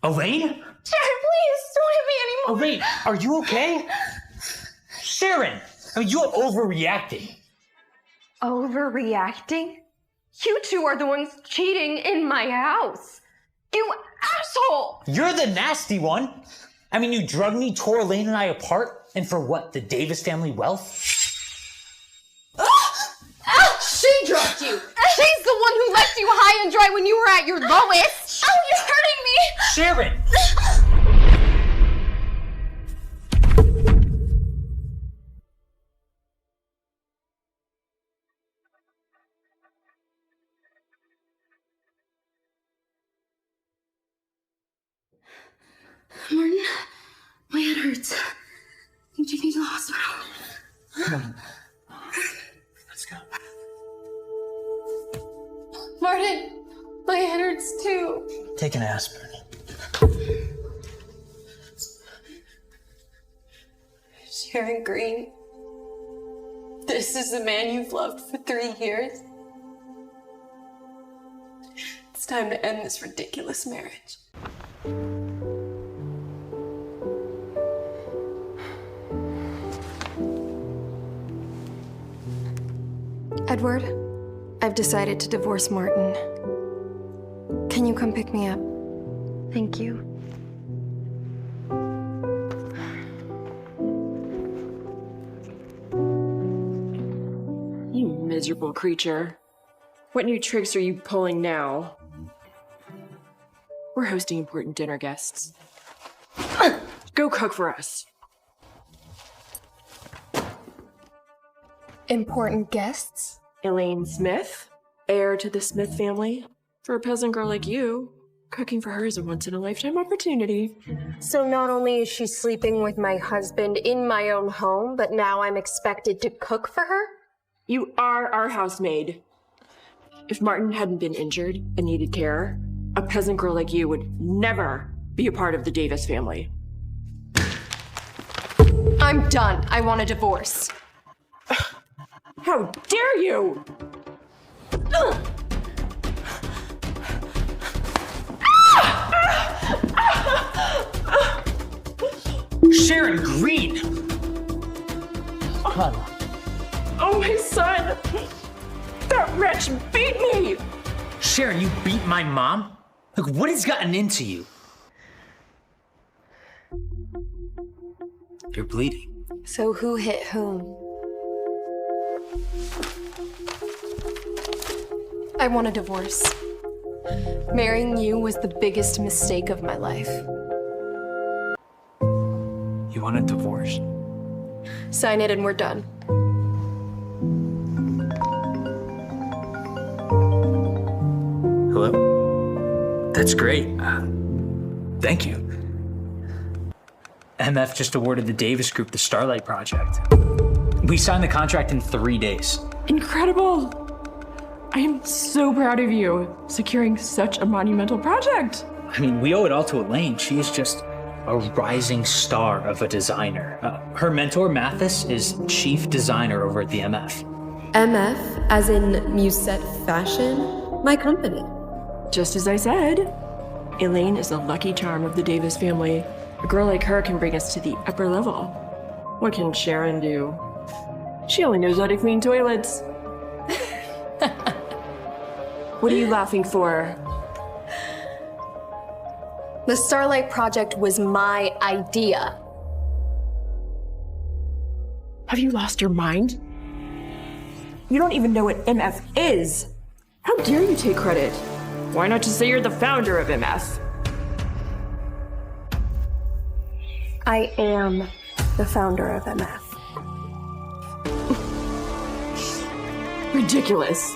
Elaine? Sharon, please, don't hit me anymore. Elaine, are you okay? Sharon, I mean, you're overreacting. Overreacting? You two are the ones cheating in my house. You asshole! You're the nasty one. I mean, you drugged me, tore Elaine and I apart, and for what, the Davis family wealth? She drugged you! She's the one who left you high and dry when you were at your lowest! Oh, you're hurting me! Sharon! Martin, my head hurts. I think you need to the hospital. Come on. Let's go. Martin, my head hurts too. Take an aspirin. Sharon Green, this is the man you've loved for 3 years. It's time to end this ridiculous marriage. Edward, I've decided to divorce Martin. Can you come pick me up? Thank you. You miserable creature. What new tricks are you pulling now? We're hosting important dinner guests. Go cook for us. Important guests? Elaine Smith, heir to the Smith family. For a peasant girl like you, cooking for her is a once-in-a-lifetime opportunity. So not only is she sleeping with my husband in my own home, but now I'm expected to cook for her? You are our housemaid. If Martin hadn't been injured and needed care, a peasant girl like you would never be a part of the Davis family. I'm done. I want a divorce. How dare you! Sharon Green! Come on. Oh, my son! That wretch beat me! Sharon, you beat my mom? Look, what has gotten into you? You're bleeding. So who hit whom? I want a divorce. Marrying you was the biggest mistake of my life. You want a divorce? Sign it and we're done. Hello? That's great. Thank you. MF just awarded the Davis Group the Starlight Project. We signed the contract in 3 days. Incredible! I am so proud of you, securing such a monumental project. I mean, we owe it all to Elaine. She is just a rising star of a designer. Her mentor, Mathis, is chief designer over at the MF. MF, as in Musette Fashion? My company. Just as I said, Elaine is the lucky charm of the Davis family. A girl like her can bring us to the upper level. What can Sharon do? She only knows how to clean toilets. What are you laughing for? The Starlight Project was my idea. Have you lost your mind? You don't even know what MF is. How dare you take credit? Why not just say you're the founder of MF? I am the founder of MF. Ridiculous.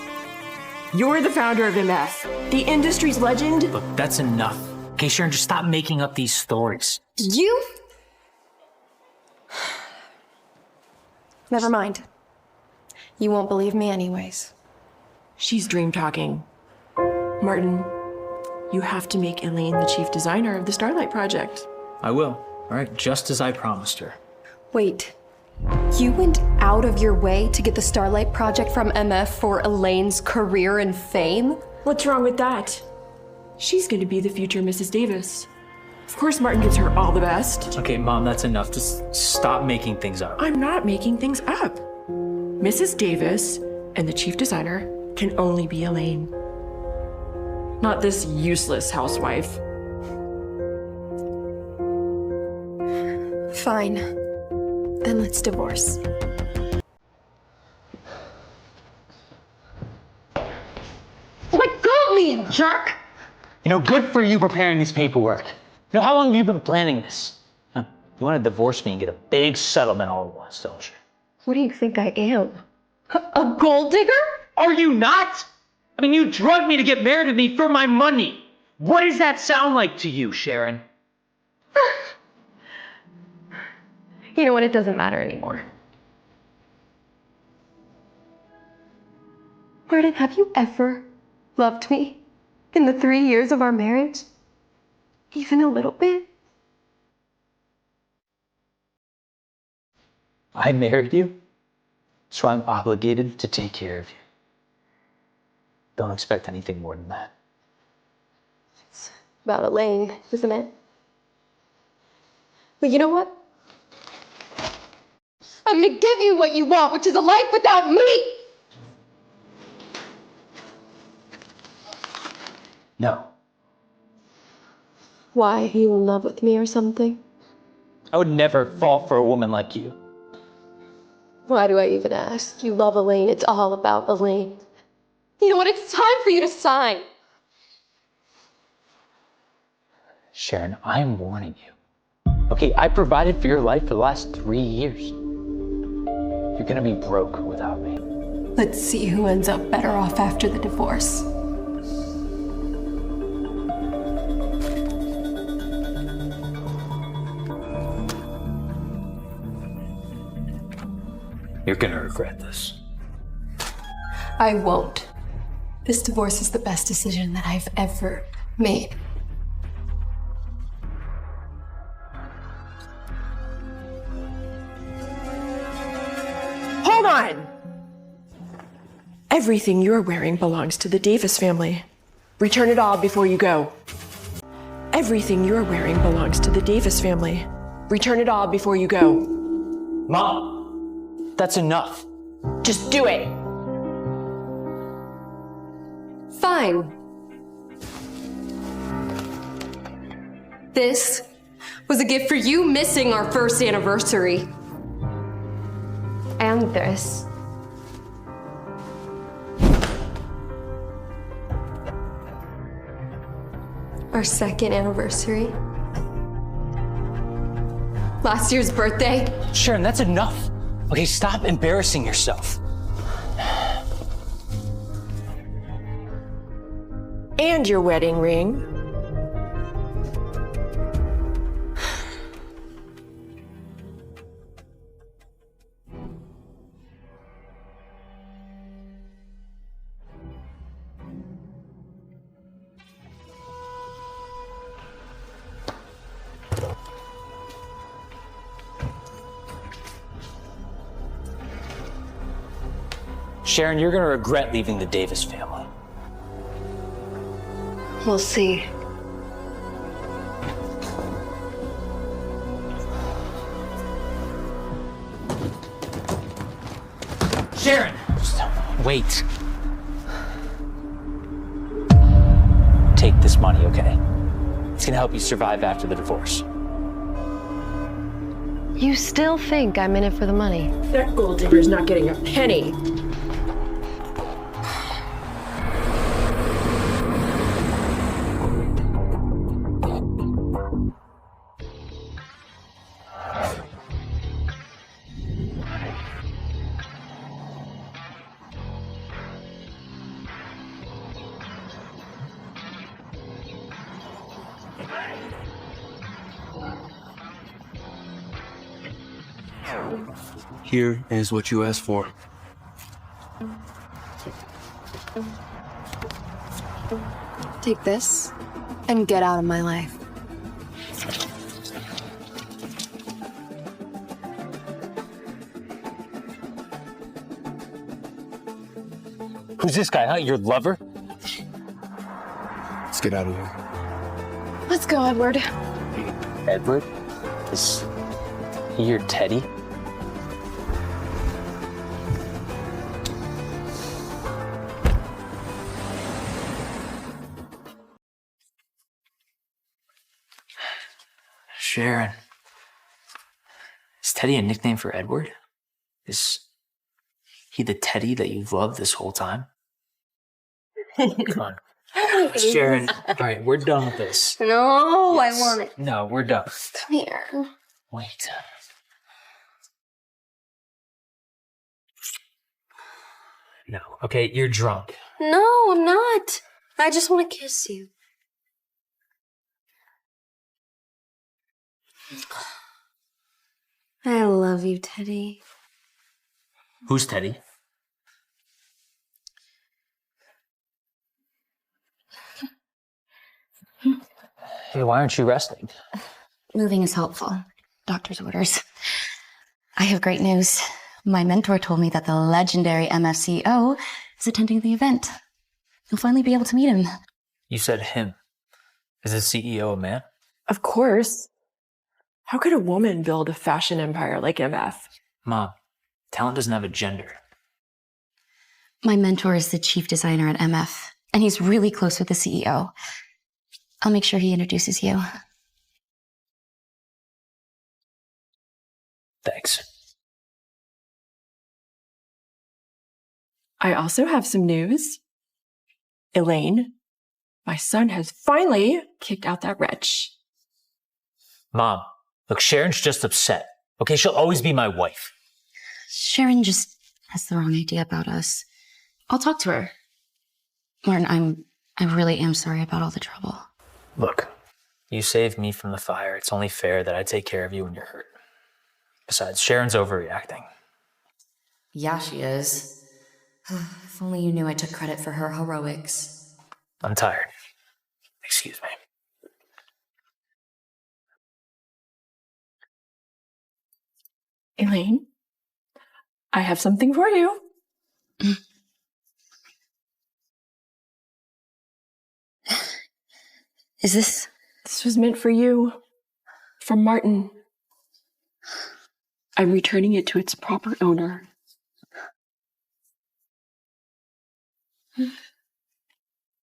You're the founder of MF, the industry's legend. Look, that's enough. Okay, Sharon, just stop making up these stories. You? Never mind. You won't believe me anyways. She's dream talking. Martin, you have to make Elaine the chief designer of the Starlight Project. I will. All right, just as I promised her. Wait. You went out of your way to get the Starlight Project from MF for Elaine's career and fame? What's wrong with that? She's going to be the future Mrs. Davis. Of course Martin gives her all the best. Okay, Mom, that's enough. Just stop making things up. I'm not making things up. Mrs. Davis and the chief designer can only be Elaine. Not this useless housewife. Fine. Then let's divorce. Let go of me, you jerk! You know, good for you preparing this paperwork. You know, how long have you been planning this? Huh? You want to divorce me and get a big settlement all at once, don't you? What do you think I am? A gold digger? Are you not? I mean, you drugged me to get married with me for my money. What does that sound like to you, Sharon? You know what? It doesn't matter anymore. Martin, have you ever loved me in the 3 years of our marriage? Even a little bit? I married you, so I'm obligated to take care of you. Don't expect anything more than that. It's about Elaine, isn't it? But you know what? I'm gonna give you what you want, which is a life without me! No. Why? Are you in love with me or something? I would never fall for a woman like you. Why do I even ask? You love Elaine. It's all about Elaine. You know what? It's time for you to sign. Sharon, I'm warning you. Okay, I provided for your life for the last 3 years. You're gonna be broke without me. Let's see who ends up better off after the divorce. You're gonna regret this. I won't. This divorce is the best decision that I've ever made. Hold on! Everything you're wearing belongs to the Davis family. Return it all before you go. Everything you're wearing belongs to the Davis family. Return it all before you go. Mom, that's enough. Just do it! Fine. This was a gift for you missing our first anniversary. And this. Our second anniversary. Last year's birthday. Sharon, that's enough. Okay, stop embarrassing yourself. And your wedding ring. Sharon, you're gonna regret leaving the Davis family. We'll see. Sharon! Just wait. Take this money, okay? It's gonna help you survive after the divorce. You still think I'm in it for the money? That gold digger's not getting a penny. Here is what you asked for. Take this and get out of my life. Who's this guy, huh? Your lover? Let's get out of here. Let's go, Edward. Hey, Edward? Is he your Teddy? Sharon, is Teddy a nickname for Edward? Is he the Teddy that you've loved this whole time? Come on. Sharon, all right, we're done with this. No, Yes. I want it. No, we're done. Come here. Wait. No, okay, you're drunk. No, I'm not. I just want to kiss you. I love you, Teddy. Who's Teddy? Hey, why aren't you resting? Moving is helpful. Doctor's orders. I have great news. My mentor told me that the legendary MFCO is attending the event. You'll finally be able to meet him. You said him. Is the CEO a man? Of course. How could a woman build a fashion empire like MF? Mom, talent doesn't have a gender. My mentor is the chief designer at MF, and he's really close with the CEO. I'll make sure he introduces you. Thanks. I also have some news. Elaine, my son has finally kicked out that wretch. Mom, look, Sharon's just upset. Okay, she'll always be my wife. Sharon just has the wrong idea about us. I'll talk to her. Martin, I really am sorry about all the trouble. Look, you saved me from the fire. It's only fair that I take care of you when you're hurt. Besides, Sharon's overreacting. Yeah, she is. If only you knew I took credit for her heroics. I'm tired. Excuse me. Elaine, I have something for you. Is this? This was meant for you. From Martin. I'm returning it to its proper owner.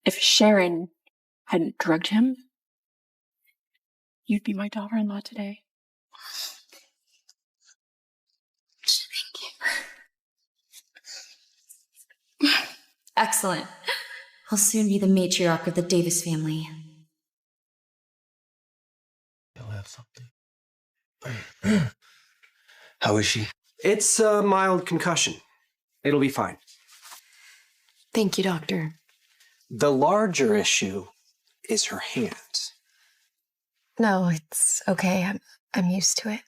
If Sharon hadn't drugged him, you'd be my daughter-in-law today. Thank you. Excellent. I'll soon be the matriarch of the Davis family. He'll have something. How is she? It's a mild concussion. It'll be fine. Thank you, doctor. The larger issue is her hands. No, it's okay. I'm used to it.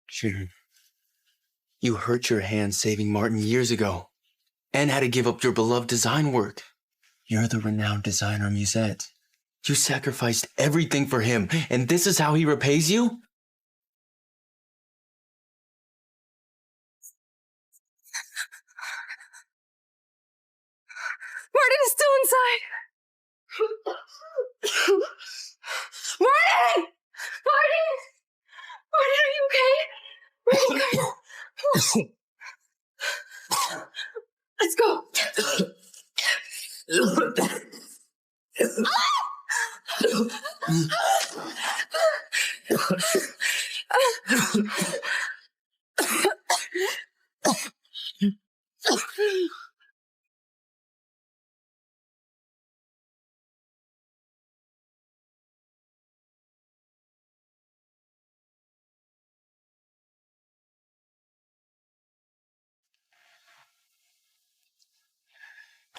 Sharon, you hurt your hand saving Martin years ago and had to give up your beloved design work. You're the renowned designer Musette. You sacrificed everything for him, and this is how he repays you? Martin is still inside. Martin! Martin! Martin, are you okay? Martin, let's go.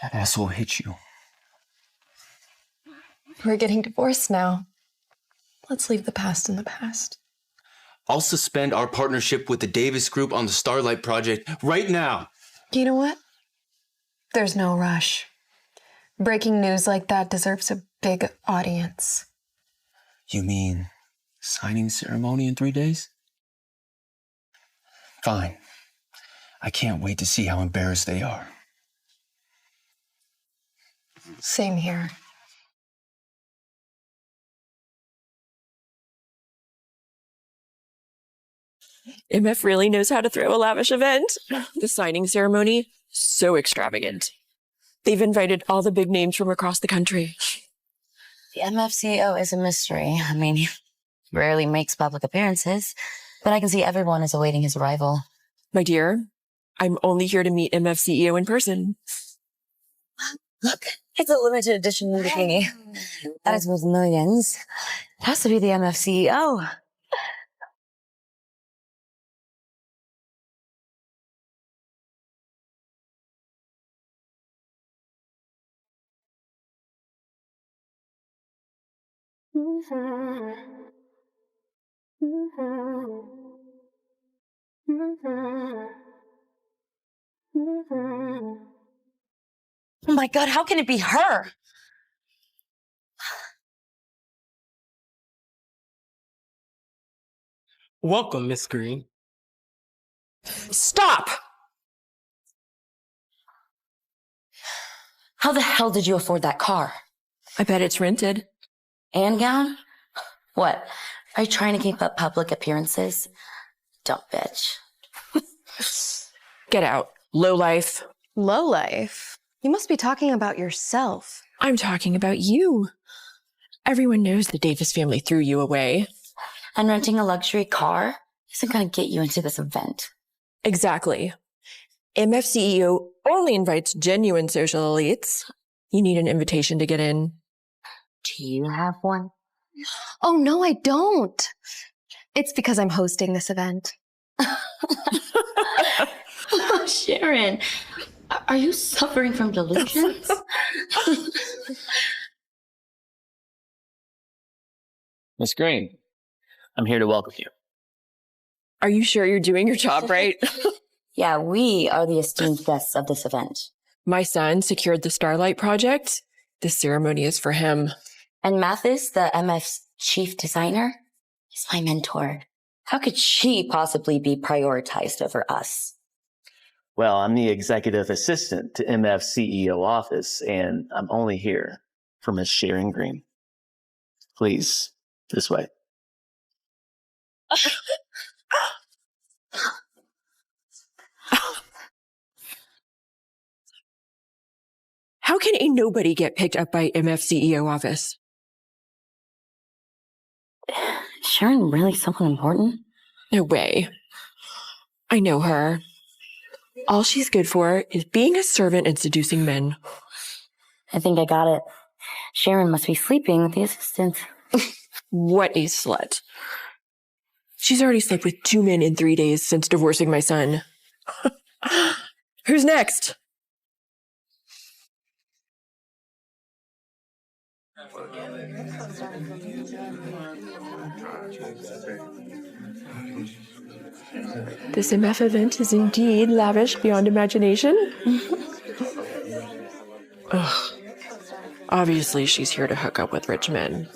That asshole hit you. We're getting divorced now. Let's leave the past in the past. I'll suspend our partnership with the Davis Group on the Starlight Project right now. You know what? There's no rush. Breaking news like that deserves a big audience. You mean signing ceremony in 3 days? Fine. I can't wait to see how embarrassed they are. Same here. MF really knows how to throw a lavish event. The signing ceremony, so extravagant. They've invited all the big names from across the country. The MF CEO is a mystery. I mean, he rarely makes public appearances, but I can see everyone is awaiting his arrival. My dear, I'm only here to meet MF CEO in person. Look, it's a limited edition bikini. That is worth millions. It has to be the MF CEO. Oh my God, how can it be her? Welcome, Miss Green. Stop! How the hell did you afford that car? I bet it's rented. And gown? What? Are you trying to keep up public appearances? Dumb bitch. Get out. Lowlife. Lowlife? You must be talking about yourself. I'm talking about you. Everyone knows the Davis family threw you away. And renting a luxury car isn't going to get you into this event. Exactly. MF CEO only invites genuine social elites. You need an invitation to get in. Do you have one? Oh, no, I don't. It's because I'm hosting this event. Oh, Sharon, are you suffering from delusions? Miss Green, I'm here to welcome you. Are you sure you're doing your job right? Yeah, we are the esteemed guests of this event. My son secured the Starlight project. This ceremony is for him. And Mathis, the MF's chief designer, is my mentor. How could she possibly be prioritized over us? Well, I'm the executive assistant to MF CEO office, and I'm only here for Miss Sharon Green. Please, this way. How can a nobody get picked up by MF CEO office? Is Sharon really someone important? No way. I know her. All she's good for is being a servant and seducing men. I think I got it. Sharon must be sleeping with the assistant. What a slut. She's already slept with 2 men in 3 days since divorcing my son. Who's next? This MF event is indeed lavish beyond imagination. Ugh. Obviously, she's here to hook up with rich men.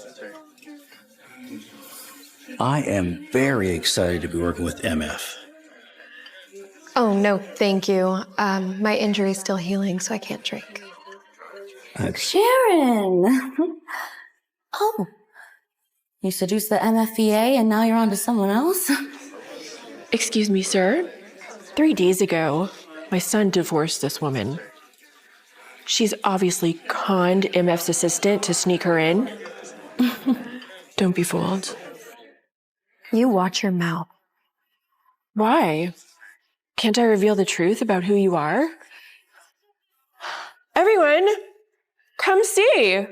I am very excited to be working with MF. Oh, no, thank you. My injury's still healing, so I can't drink. Sharon! Oh, you seduced the MFVA and now you're on to someone else? Excuse me, sir. 3 days ago, my son divorced this woman. She's obviously conned MF's assistant to sneak her in. Don't be fooled. You watch your mouth. Why? Can't I reveal the truth about who you are? Everyone, come see.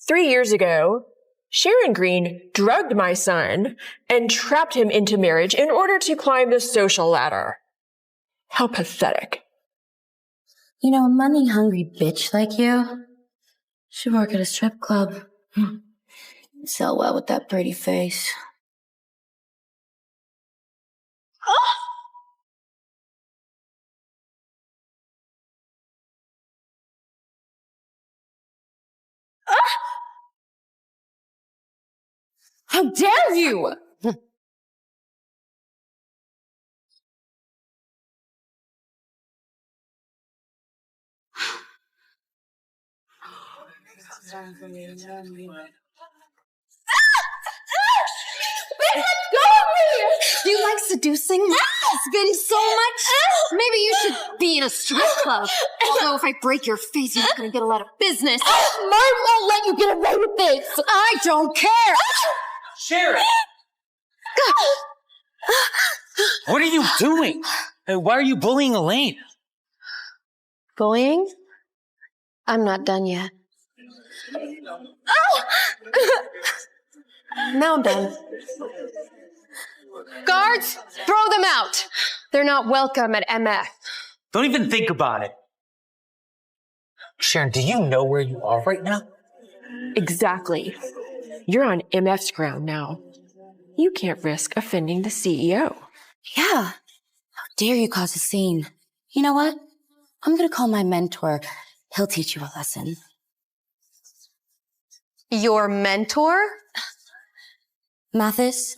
3 years ago, Sharon Green drugged my son and trapped him into marriage in order to climb the social ladder. How pathetic. You know, a money-hungry bitch like you should work at a strip club. Sell well with that pretty face. How dare you! introducing my husband so much. Maybe you should be in a strip club. Although if I break your face, you're not gonna get a lot of business. Martin won't let you get away with this. I don't care. Sharon! What are you doing? Why are you bullying Elaine? Bullying? I'm not done yet. Now I'm done. Guards, throw them out. They're not welcome at MF. Don't even think about it. Sharon, do you know where you are right now? Exactly. You're on MF's ground now. You can't risk offending the CEO. Yeah. How dare you cause a scene? You know what? I'm gonna call my mentor. He'll teach you a lesson. Your mentor? Mathis,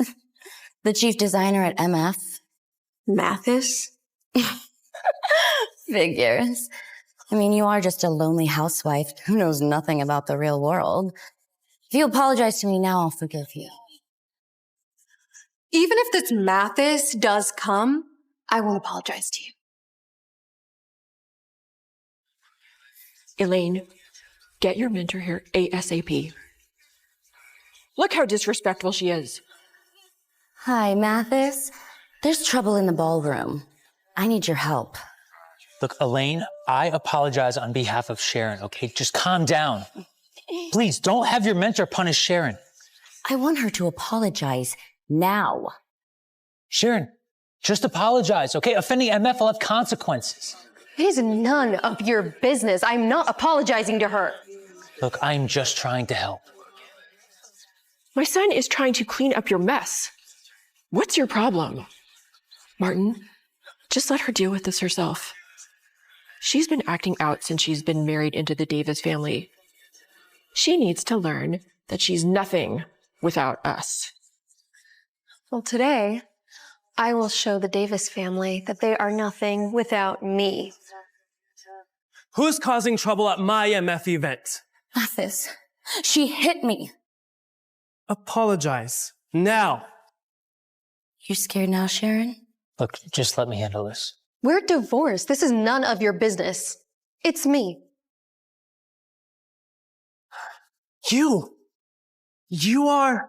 the chief designer at MF. Mathis? Figures. I mean, you are just a lonely housewife who knows nothing about the real world. If you apologize to me now, I'll forgive you. Even if this Mathis does come, I won't apologize to you. Elaine, get your mentor here ASAP. Look how disrespectful she is. Hi, Mathis. There's trouble in the ballroom. I need your help. Look, Elaine, I apologize on behalf of Sharon, okay? Just calm down. Please, don't have your mentor punish Sharon. I want her to apologize now. Sharon, just apologize, okay? Offending MF will have consequences. It is none of your business. I'm not apologizing to her. Look, I'm just trying to help. My son is trying to clean up your mess. What's your problem? Martin, just let her deal with this herself. She's been acting out since she's been married into the Davis family. She needs to learn that she's nothing without us. Well, today, I will show the Davis family that they are nothing without me. Who's causing trouble at my MF event? Mathis, she hit me. Apologize. Now. You scared now, Sharon? Look, just let me handle this. We're divorced. This is none of your business. It's me. You are...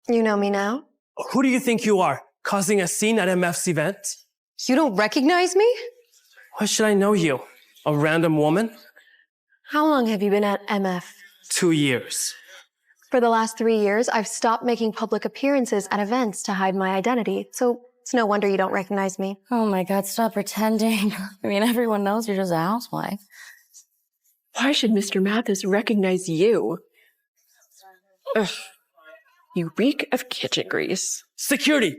You know me now? Who do you think you are? Causing a scene at MF's event? You don't recognize me? Why should I know you? A random woman? How long have you been at MF? 2 years. For the last 3 years, I've stopped making public appearances at events to hide my identity, so it's no wonder you don't recognize me. Oh my God, stop pretending. I mean, everyone knows you're just a housewife. Why should Mr. Mathis recognize you? Ugh. You reek of kitchen grease. Security!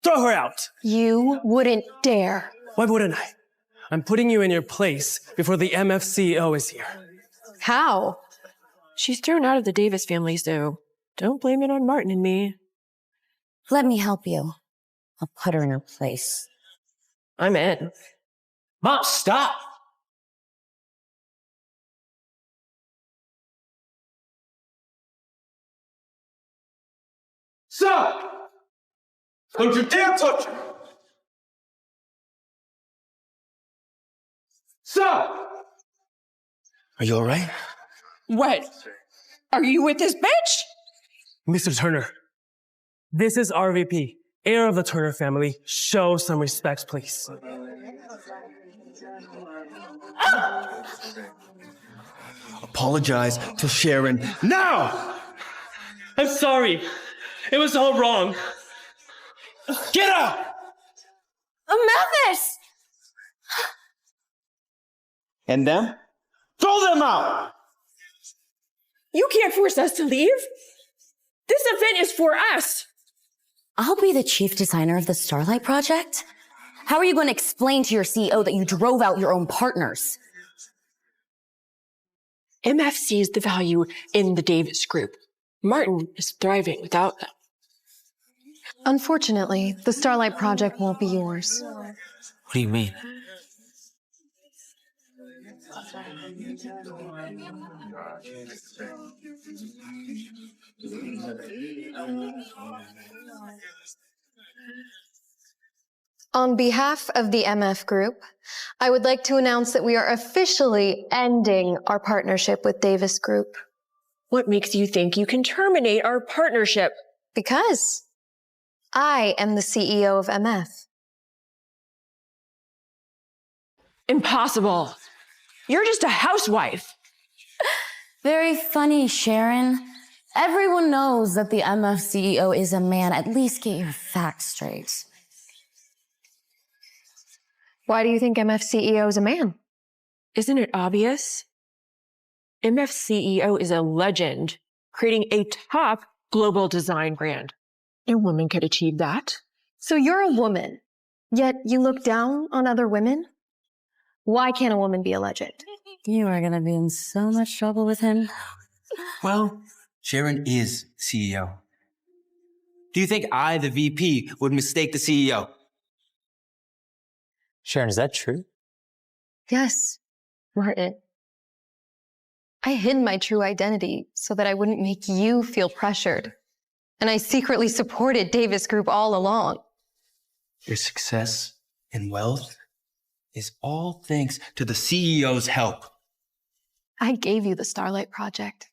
Throw her out! You wouldn't dare. Why wouldn't I? I'm putting you in your place before the MF CEO is here. How? She's thrown out of the Davis family, so don't blame it on Martin and me. Let me help you. I'll put her in her place. I'm in. Mom, stop! Stop! Don't you dare touch her! Stop! Are you all right? What? Are you with this bitch? Mr. Turner, this is RVP, heir of the Turner family. Show some respect, please. Apologize to Sharon now! I'm sorry. It was all wrong. Get out! Mathis! And them? Throw them out! You can't force us to leave. This event is for us. I'll be the chief designer of the Starlight Project? How are you going to explain to your CEO that you drove out your own partners? MF sees the value in the Davis group. Martin is thriving without them. Unfortunately, the Starlight Project won't be yours. What do you mean? On behalf of the MF Group, I would like to announce that we are officially ending our partnership with Davis Group. What makes you think you can terminate our partnership? Because I am the CEO of MF. Impossible. You're just a housewife. Very funny, Sharon. Everyone knows that the MF CEO is a man. At least get your facts straight. Why do you think MF CEO is a man? Isn't it obvious? MF CEO is a legend, creating a top global design brand. No woman could achieve that. So you're a woman, yet you look down on other women? Why can't a woman be a legend? You are gonna be in so much trouble with him. Well, Sharon is CEO. Do you think I, the VP, would mistake the CEO? Sharon, is that true? Yes, Martin. I hid my true identity so that I wouldn't make you feel pressured. And I secretly supported Davis Group all along. Your success and wealth is all thanks to the CEO's help. I gave you the Starlight Project.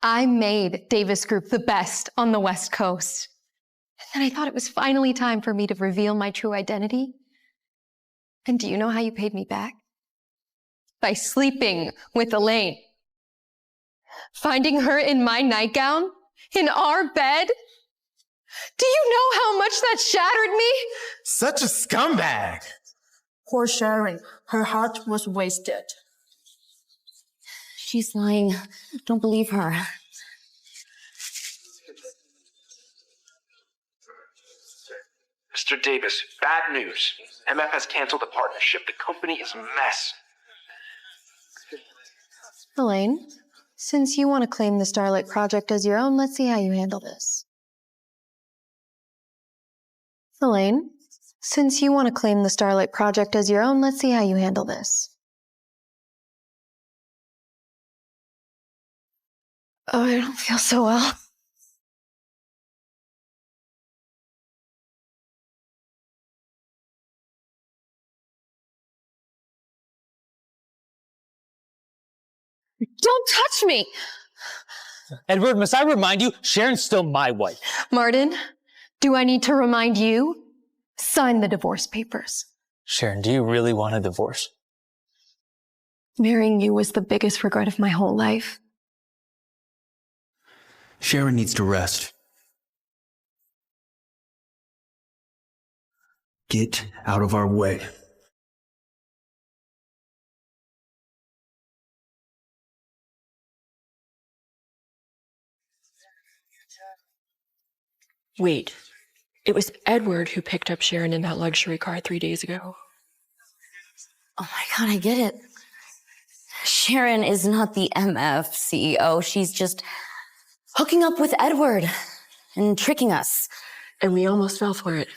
I made Davis Group the best on the West Coast. And then I thought it was finally time for me to reveal my true identity. And do you know how you paid me back? By sleeping with Elaine. Finding her in my nightgown, in our bed. Do you know how much that shattered me? Such a scumbag. Poor Sharon. Her heart was wasted. She's lying. Don't believe her. Mr. Davis, bad news. MF has canceled the partnership. The company is a mess. Elaine, since you want to claim the Starlight Project as your own, let's see how you handle this. Elaine, since you want to claim the Starlight Project as your own, let's see how you handle this. Oh, I don't feel so well. Don't touch me! Edward, must I remind you, Sharon's still my wife. Martin, do I need to remind you? Sign the divorce papers. Sharon, do you really want a divorce? Marrying you was the biggest regret of my whole life. Sharon needs to rest. Get out of our way. Wait, it was Edward who picked up Sharon in that luxury car 3 days ago. Oh my God, I get it. Sharon is not the MF CEO. She's just hooking up with Edward and tricking us. And we almost fell for it.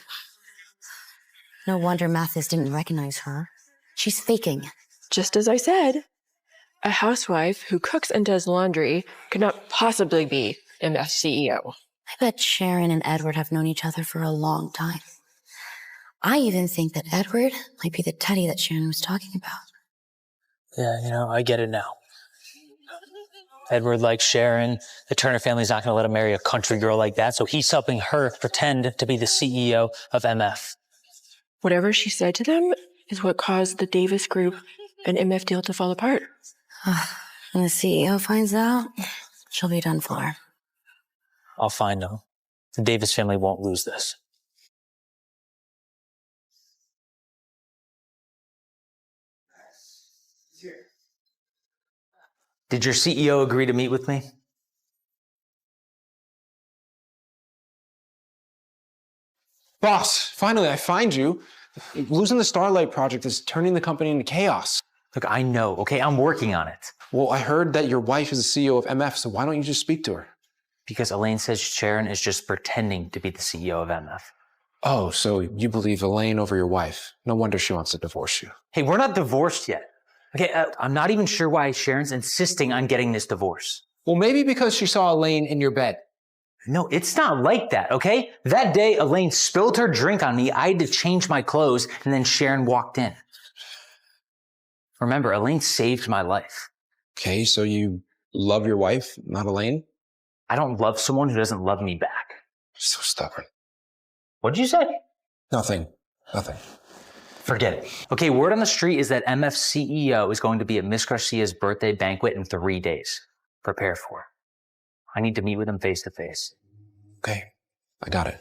No wonder Mathis didn't recognize her. She's faking. Just as I said, a housewife who cooks and does laundry could not possibly be MF CEO. I bet Sharon and Edward have known each other for a long time. I even think that Edward might be the Teddy that Sharon was talking about. Yeah, I get it now. Edward likes Sharon. The Turner family's not going to let him marry a country girl like that, so he's helping her pretend to be the CEO of MF. Whatever she said to them is what caused the Davis Group and MF deal to fall apart. When the CEO finds out, she'll be done for. I'll find him. The Davis family won't lose this. Did your CEO agree to meet with me? Boss, finally I find you. Losing the Starlight Project is turning the company into chaos. Look, I know, okay? I'm working on it. Well, I heard that your wife is the CEO of MF, so why don't you just speak to her? Because Elaine says Sharon is just pretending to be the CEO of MF. Oh, so you believe Elaine over your wife. No wonder she wants to divorce you. Hey, we're not divorced yet. Okay, I'm not even sure why Sharon's insisting on getting this divorce. Well, maybe because she saw Elaine in your bed. No, it's not like that, okay? That day, Elaine spilled her drink on me. I had to change my clothes, and then Sharon walked in. Remember, Elaine saved my life. Okay, so you love your wife, not Elaine? I don't love someone who doesn't love me back. So stubborn. What'd you say? Nothing. Forget it. Okay, word on the street is that MF CEO is going to be at Miss Garcia's birthday banquet in 3 days. Prepare for it. I need to meet with him face to face. Okay, I got it.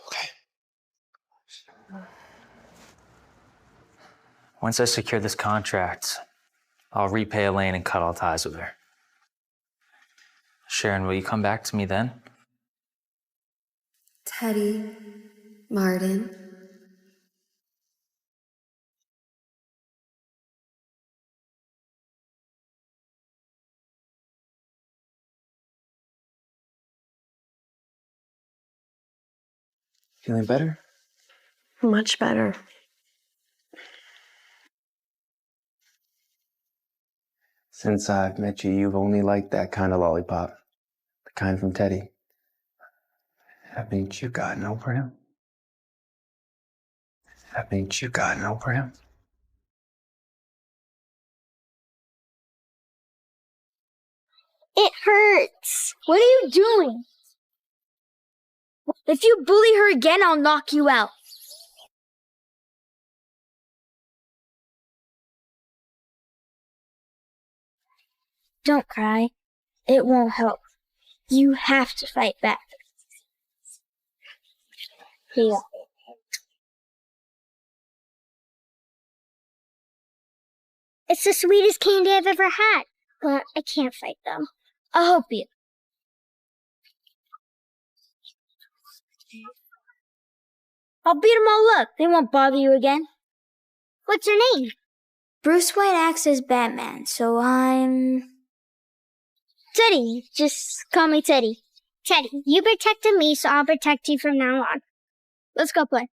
Okay. Once I secure this contract, I'll repay Elaine and cut all ties with her. Sharon, will you come back to me then? Teddy, Martin. Feeling better? Much better. Since I've met you, you've only liked that kind of lollipop. The kind from Teddy. Haven't you gotten over him? Haven't you gotten over him? It hurts. What are you doing? If you bully her again, I'll knock you out. Don't cry. It won't help. You have to fight back. Here. It's the sweetest candy I've ever had, but I can't fight them. I'll help you. I'll beat them all up. They won't bother you again. What's your name? Bruce White acts as Batman, so I'm... Teddy. Just call me Teddy. Teddy, you protected me, so I'll protect you from now on. Let's go play.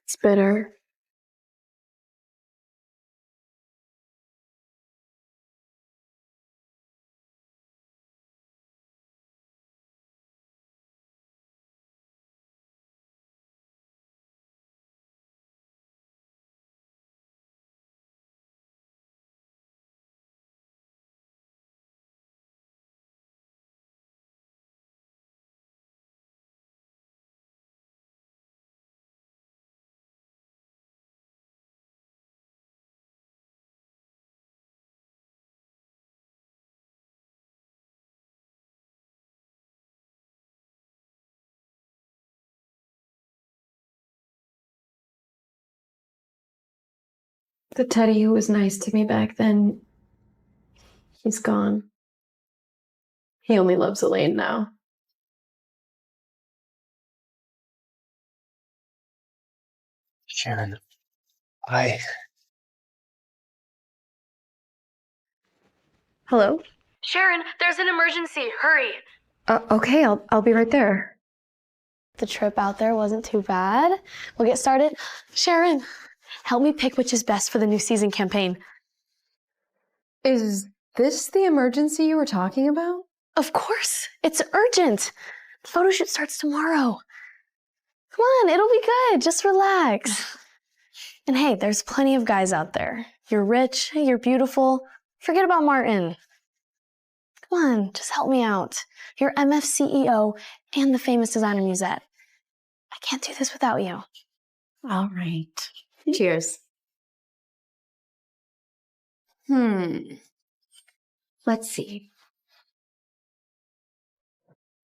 It's bitter. The Teddy who was nice to me back then, he's gone. He only loves Elaine now. Sharon, Hello? Sharon, there's an emergency. Hurry. Okay, I'll be right there. The trip out there wasn't too bad. We'll get started. Sharon, help me pick which is best for the new season campaign. Is this the emergency you were talking about? Of course. It's urgent. The photo shoot starts tomorrow. Come on, it'll be good. Just relax. And hey, there's plenty of guys out there. You're rich, you're beautiful. Forget about Martin. Come on, just help me out. You're MF CEO and the famous designer Musette. I can't do this without you. All right. Cheers. Let's see.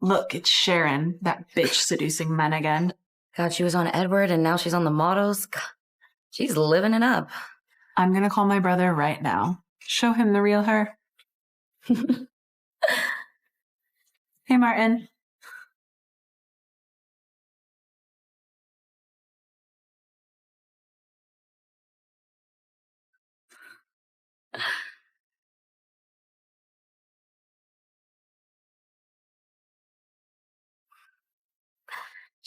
Look, it's Sharon, that bitch seducing men again. God, she was on Edward and now she's on the models. God, she's living it up. I'm gonna call my brother right now. Show him the real her. Hey, Martin.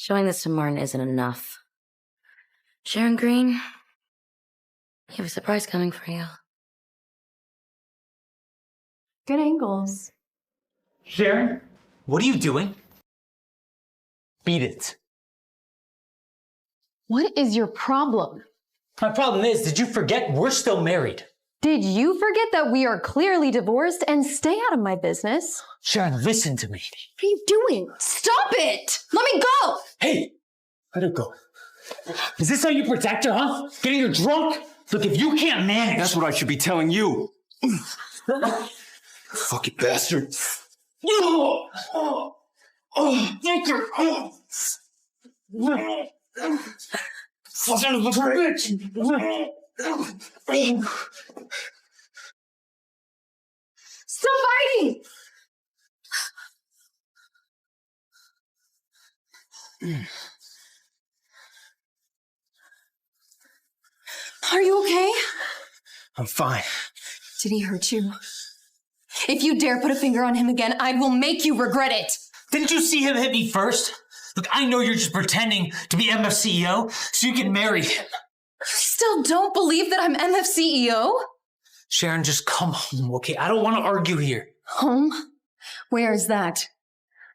Showing this to Martin isn't enough. Sharon Green, you have a surprise coming for you. Good angles. Sharon, what are you doing? Beat it. What is your problem? My problem is, did you forget we're still married? Did you forget that we are clearly divorced? And stay out of my business. Sharon, listen to me. What are you doing? Stop it! Let me go! Hey, let her go. Is this how you protect her, huh? Getting her drunk? Look, if you can't manage... That's what I should be telling you. Fucking bastard. Son of a bitch! Stop fighting! Are you okay? I'm fine. Did he hurt you? If you dare put a finger on him again, I will make you regret it. Didn't you see him hit me first? Look, I know you're just pretending to be MF CEO so you can marry him. You still don't believe that I'm MF CEO? Sharon, just come home, okay? I don't want to argue here. Home? Where is that?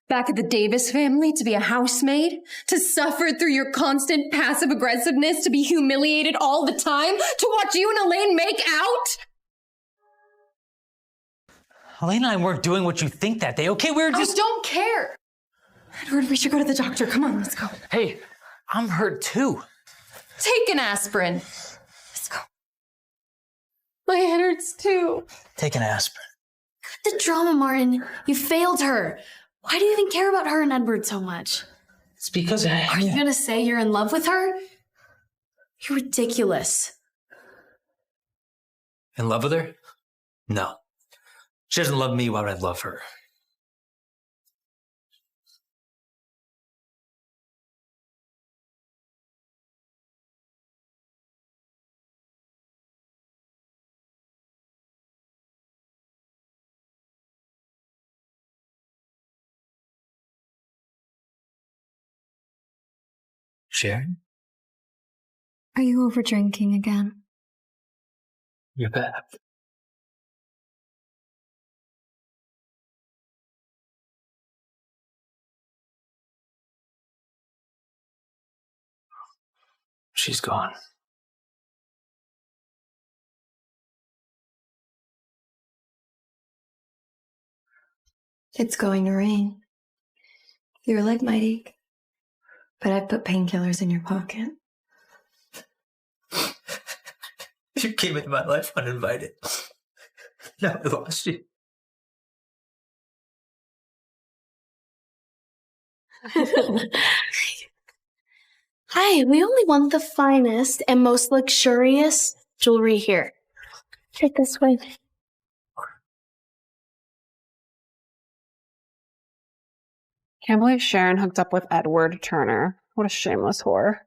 Back at the Davis family to be a housemaid? To suffer through your constant passive aggressiveness? To be humiliated all the time? To watch you and Elaine make out? Elaine and I weren't doing what you think that day, okay? We were just... I don't care. Edward, we should go to the doctor. Come on, let's go. Hey, I'm hurt too. Take an aspirin. Let's go. My head hurts too. Take an aspirin. The drama, Martin. You failed her. Why do you even care about her and Edward so much? It's because Are you gonna say you're in love with her? You're ridiculous. In love with her? No. She doesn't love me, why would I love her? Sharon? Are you over drinking again? You're back. She's gone. It's going to rain. Your leg might ache, but I put painkillers in your pocket. You came into my life uninvited. Now I lost you. Hi, we only want the finest and most luxurious jewelry here. Take this way. Can't believe Sharon hooked up with Edward Turner. What a shameless whore.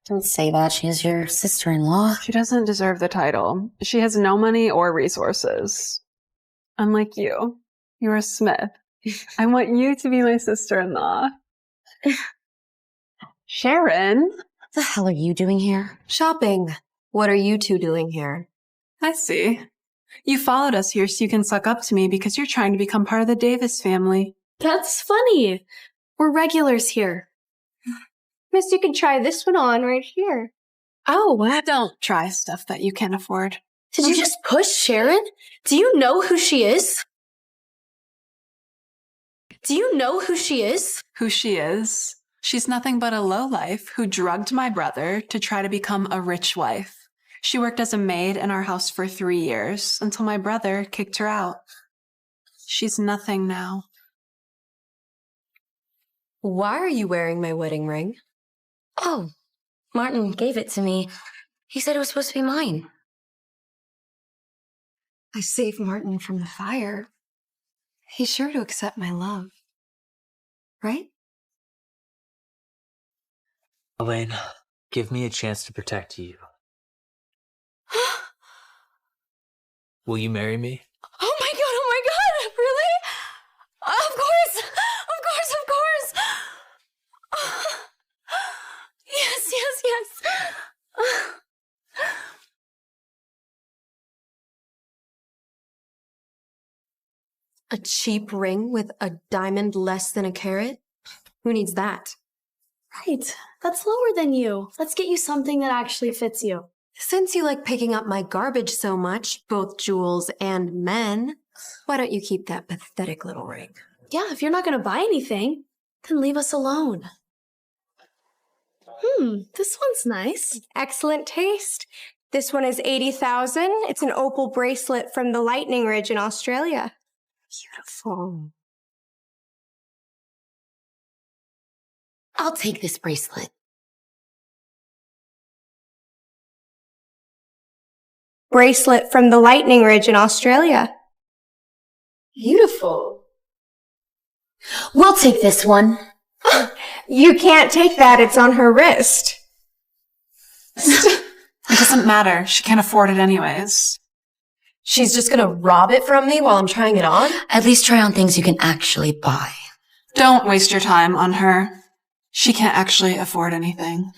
Don't say that. She's your sister-in-law. She doesn't deserve the title. She has no money or resources. Unlike you. You're a Smith. I want you to be my sister-in-law. Sharon? What the hell are you doing here? Shopping. What are you two doing here? I see. You followed us here so you can suck up to me because you're trying to become part of the Davis family. That's funny. We're regulars here. Miss, you can try this one on right here. Oh, well, don't try stuff that you can't afford. Did you just push Sharon? Do you know who she is? Do you know who she is? Who she is? She's nothing but a lowlife who drugged my brother to try to become a rich wife. She worked as a maid in our house for 3 years until my brother kicked her out. She's nothing now. Why are you wearing my wedding ring? Oh, Martin gave it to me. He said it was supposed to be mine. I saved Martin from the fire. He's sure to accept my love. Right? Elaine, give me a chance to protect you. Will you marry me? Oh my god, really? Of course! Of course! A cheap ring with a diamond less than a carat? Who needs that? Right. That's lower than you. Let's get you something that actually fits you. Since you like picking up my garbage so much, both jewels and men, why don't you keep that pathetic little ring? Yeah, if you're not going to buy anything, then leave us alone. This one's nice. Excellent taste. This one is $80,000. It's an opal bracelet from the Lightning Ridge in Australia. Beautiful. I'll take this bracelet. Bracelet from the Lightning Ridge in Australia. Beautiful. We'll take this one. You can't take that. It's on her wrist. It doesn't matter. She can't afford it anyways. She's just gonna rob it from me while I'm trying it on? At least try on things you can actually buy. Don't waste your time on her. She can't actually afford anything.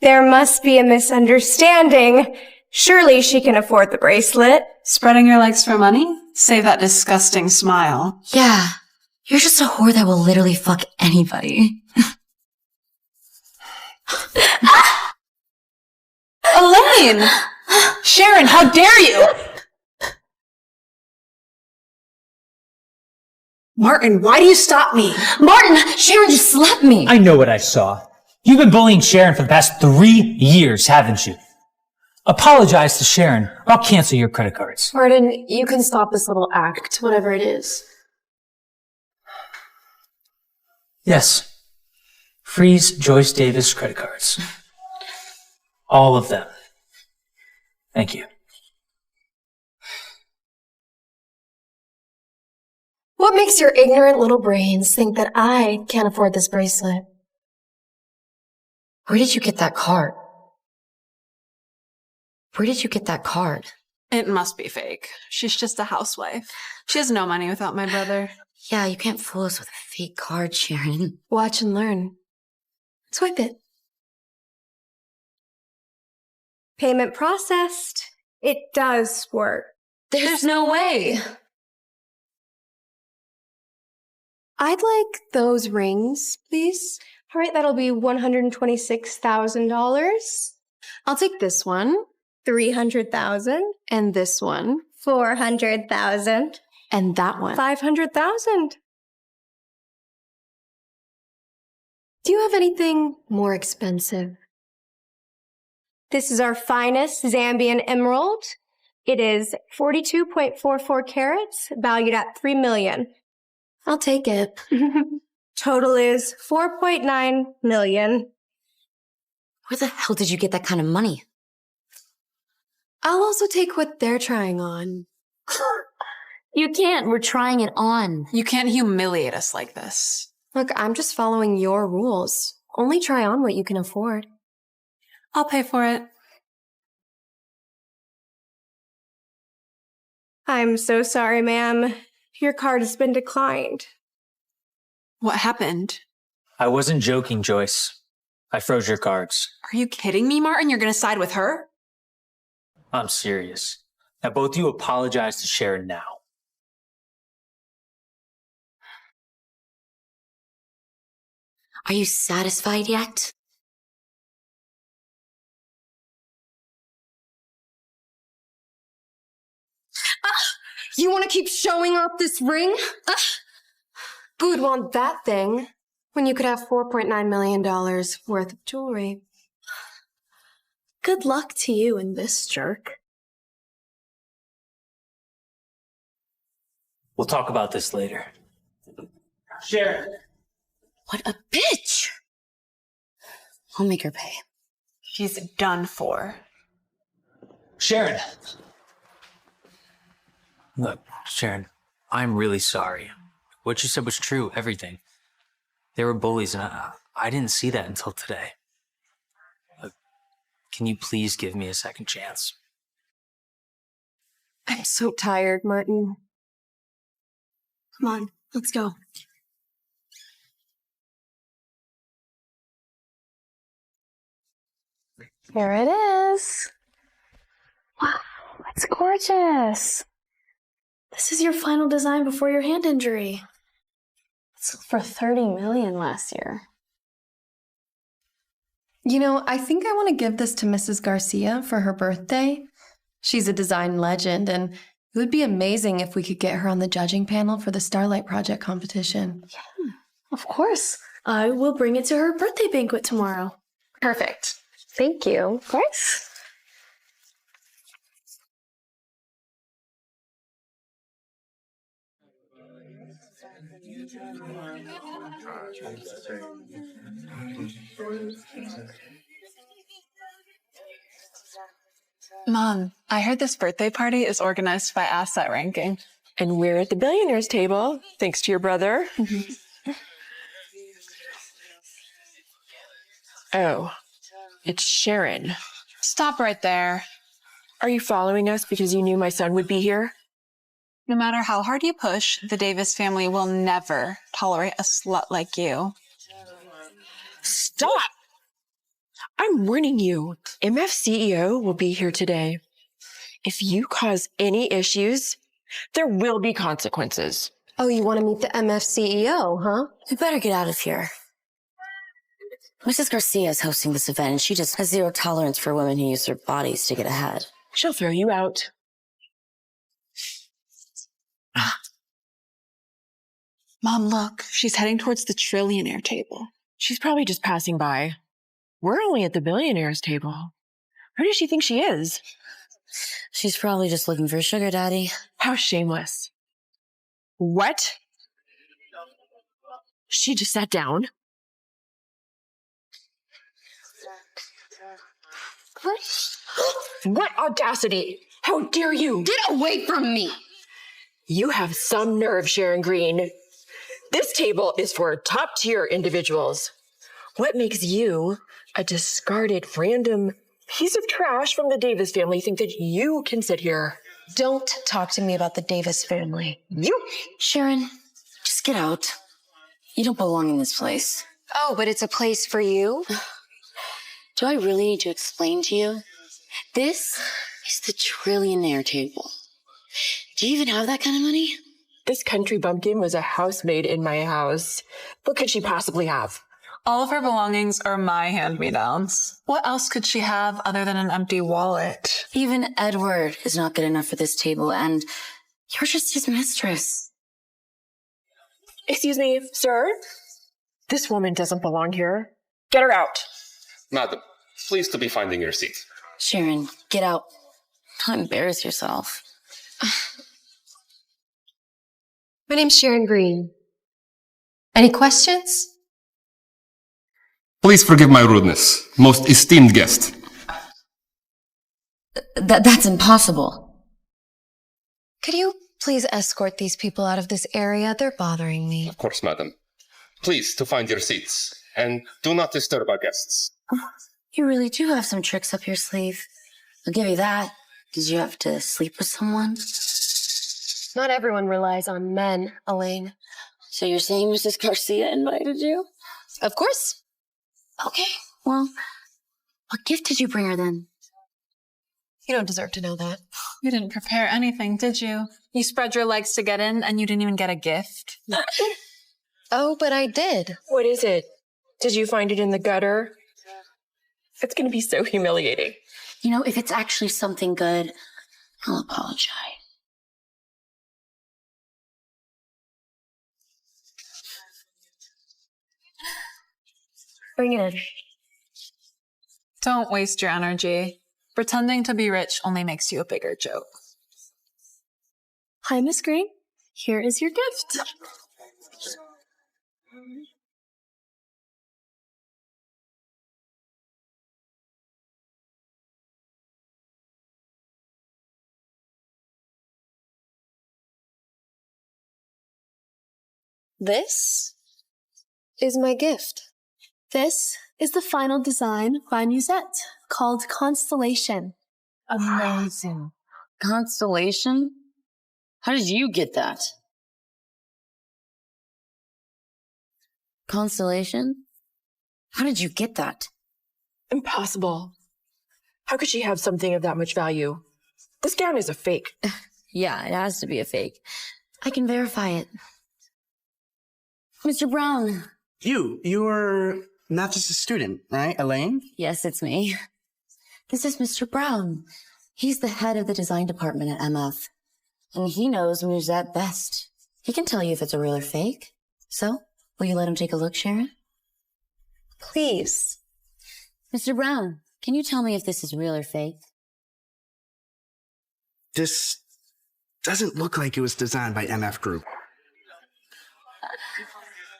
There must be a misunderstanding. Surely she can afford the bracelet. Spreading your legs for money? Save that disgusting smile. Yeah, you're just a whore that will literally fuck anybody. Elaine! Sharon, how dare you! Martin, why do you stop me? Martin, Sharon just slapped me. I know what I saw. You've been bullying Sharon for the past 3 years, haven't you? Apologize to Sharon, or I'll cancel your credit cards. Martin, you can stop this little act, whatever it is. Yes. Freeze Joyce Davis credit cards. All of them. Thank you. What makes your ignorant little brains think that I can't afford this bracelet? Where did you get that card? Where did you get that card? It must be fake. She's just a housewife. She has no money without my brother. Yeah, you can't fool us with a fake card, Sharon. Watch and learn. Swipe it. Payment processed. It does work. There's no way. I'd like those rings, please. All right, that'll be $126,000. I'll take this one. $300,000. And this one. $400,000. And that one. $500,000. Do you have anything more expensive? This is our finest Zambian emerald. It is 42.44 carats, valued at $3 million. I'll take it. Total is $4.9 million. Where the hell did you get that kind of money? I'll also take what they're trying on. You can't. We're trying it on. You can't humiliate us like this. Look, I'm just following your rules. Only try on what you can afford. I'll pay for it. I'm so sorry, ma'am. Your card has been declined. What happened? I wasn't joking, Joyce. I froze your cards. Are you kidding me, Martin? You're gonna side with her? I'm serious. Now both of you apologize to Sharon now. Are you satisfied yet? You want to keep showing off this ring? Who would want that thing when you could have $4.9 million worth of jewelry? Good luck to you and this jerk. We'll talk about this later. Sharon. What a bitch! I'll make her pay. She's done for. Sharon. Look, Sharon, I'm really sorry. What you said was true, everything. They were bullies, and I didn't see that until today. Look, can you please give me a second chance? I'm so tired, Martin. Come on, let's go. Here it is. Wow, it's gorgeous. This is your final design before your hand injury. It sold for $30 million last year. You know, I think I want to give this to Mrs. Garcia for her birthday. She's a design legend, and it would be amazing if we could get her on the judging panel for the Starlight Project competition. Yeah, of course. I will bring it to her birthday banquet tomorrow. Perfect. Thank you. Of course. Mom, I heard this birthday party is organized by asset ranking. And we're at the billionaires table, thanks to your brother. Oh, it's Sharon. Stop right there. Are you following us because you knew my son would be here? No matter how hard you push, the Davis family will never tolerate a slut like you. Stop! I'm warning you. MF CEO will be here today. If you cause any issues, there will be consequences. Oh, you want to meet the MF CEO, huh? You better get out of here. Mrs. Garcia is hosting this event, and she just has zero tolerance for women who use their bodies to get ahead. She'll throw you out. Mom, look, she's heading towards the trillionaire table. She's probably just passing by. We're only at the billionaires table. Who does she think she is? She's probably just looking for a sugar daddy. How shameless. What? She just sat down? What audacity! How dare you! Get away from me! You have some nerve, Sharon Green. This table is for top-tier individuals. What makes you, a discarded random piece of trash from the Davis family, think that you can sit here? Don't talk to me about the Davis family. You? Sharon, just get out. You don't belong in this place. Oh, but it's a place for you? Do I really need to explain to you? This is the trillionaire table. Do you even have that kind of money? This country bumpkin was a housemaid in my house. What could she possibly have? All of her belongings are my hand-me-downs. What else could she have other than an empty wallet? Even Edward is not good enough for this table, and you're just his mistress. Excuse me, sir? This woman doesn't belong here. Get her out. Madam, please to be finding your seat. Sharon, get out. Don't embarrass yourself. My name's Sharon Green. Any questions? Please forgive my rudeness, most esteemed guest. That's impossible. Could you please escort these people out of this area? They're bothering me. Of course, madam. Please to find your seats, and do not disturb our guests. You really do have some tricks up your sleeve. I'll give you that. Did you have to sleep with someone? Not everyone relies on men, Elaine. So you're saying Mrs. Garcia invited you? Of course. Okay, well, what gift did you bring her then? You don't deserve to know that. You didn't prepare anything, did you? You spread your legs to get in and you didn't even get a gift. Oh, but I did. What is it? Did you find it in the gutter? It's going to be so humiliating. You know, if it's actually something good, I'll apologize. Bring it in. Don't waste your energy. Pretending to be rich only makes you a bigger joke. Hi, Miss Green. Here is your gift. This is my gift. This is the final design by Musette, called Constellation. Amazing. Constellation? How did you get that? Constellation? How did you get that? Impossible. How could she have something of that much value? This gown is a fake. Yeah, it has to be a fake. I can verify it. Mr. Brown. You're not just a student, right, Elaine? Yes, it's me. This is Mr. Brown. He's the head of the design department at MF. And he knows Musette best. He can tell you if it's a real or fake. So, will you let him take a look, Sharon? Please. Mr. Brown, can you tell me if this is real or fake? This doesn't look like it was designed by MF Group.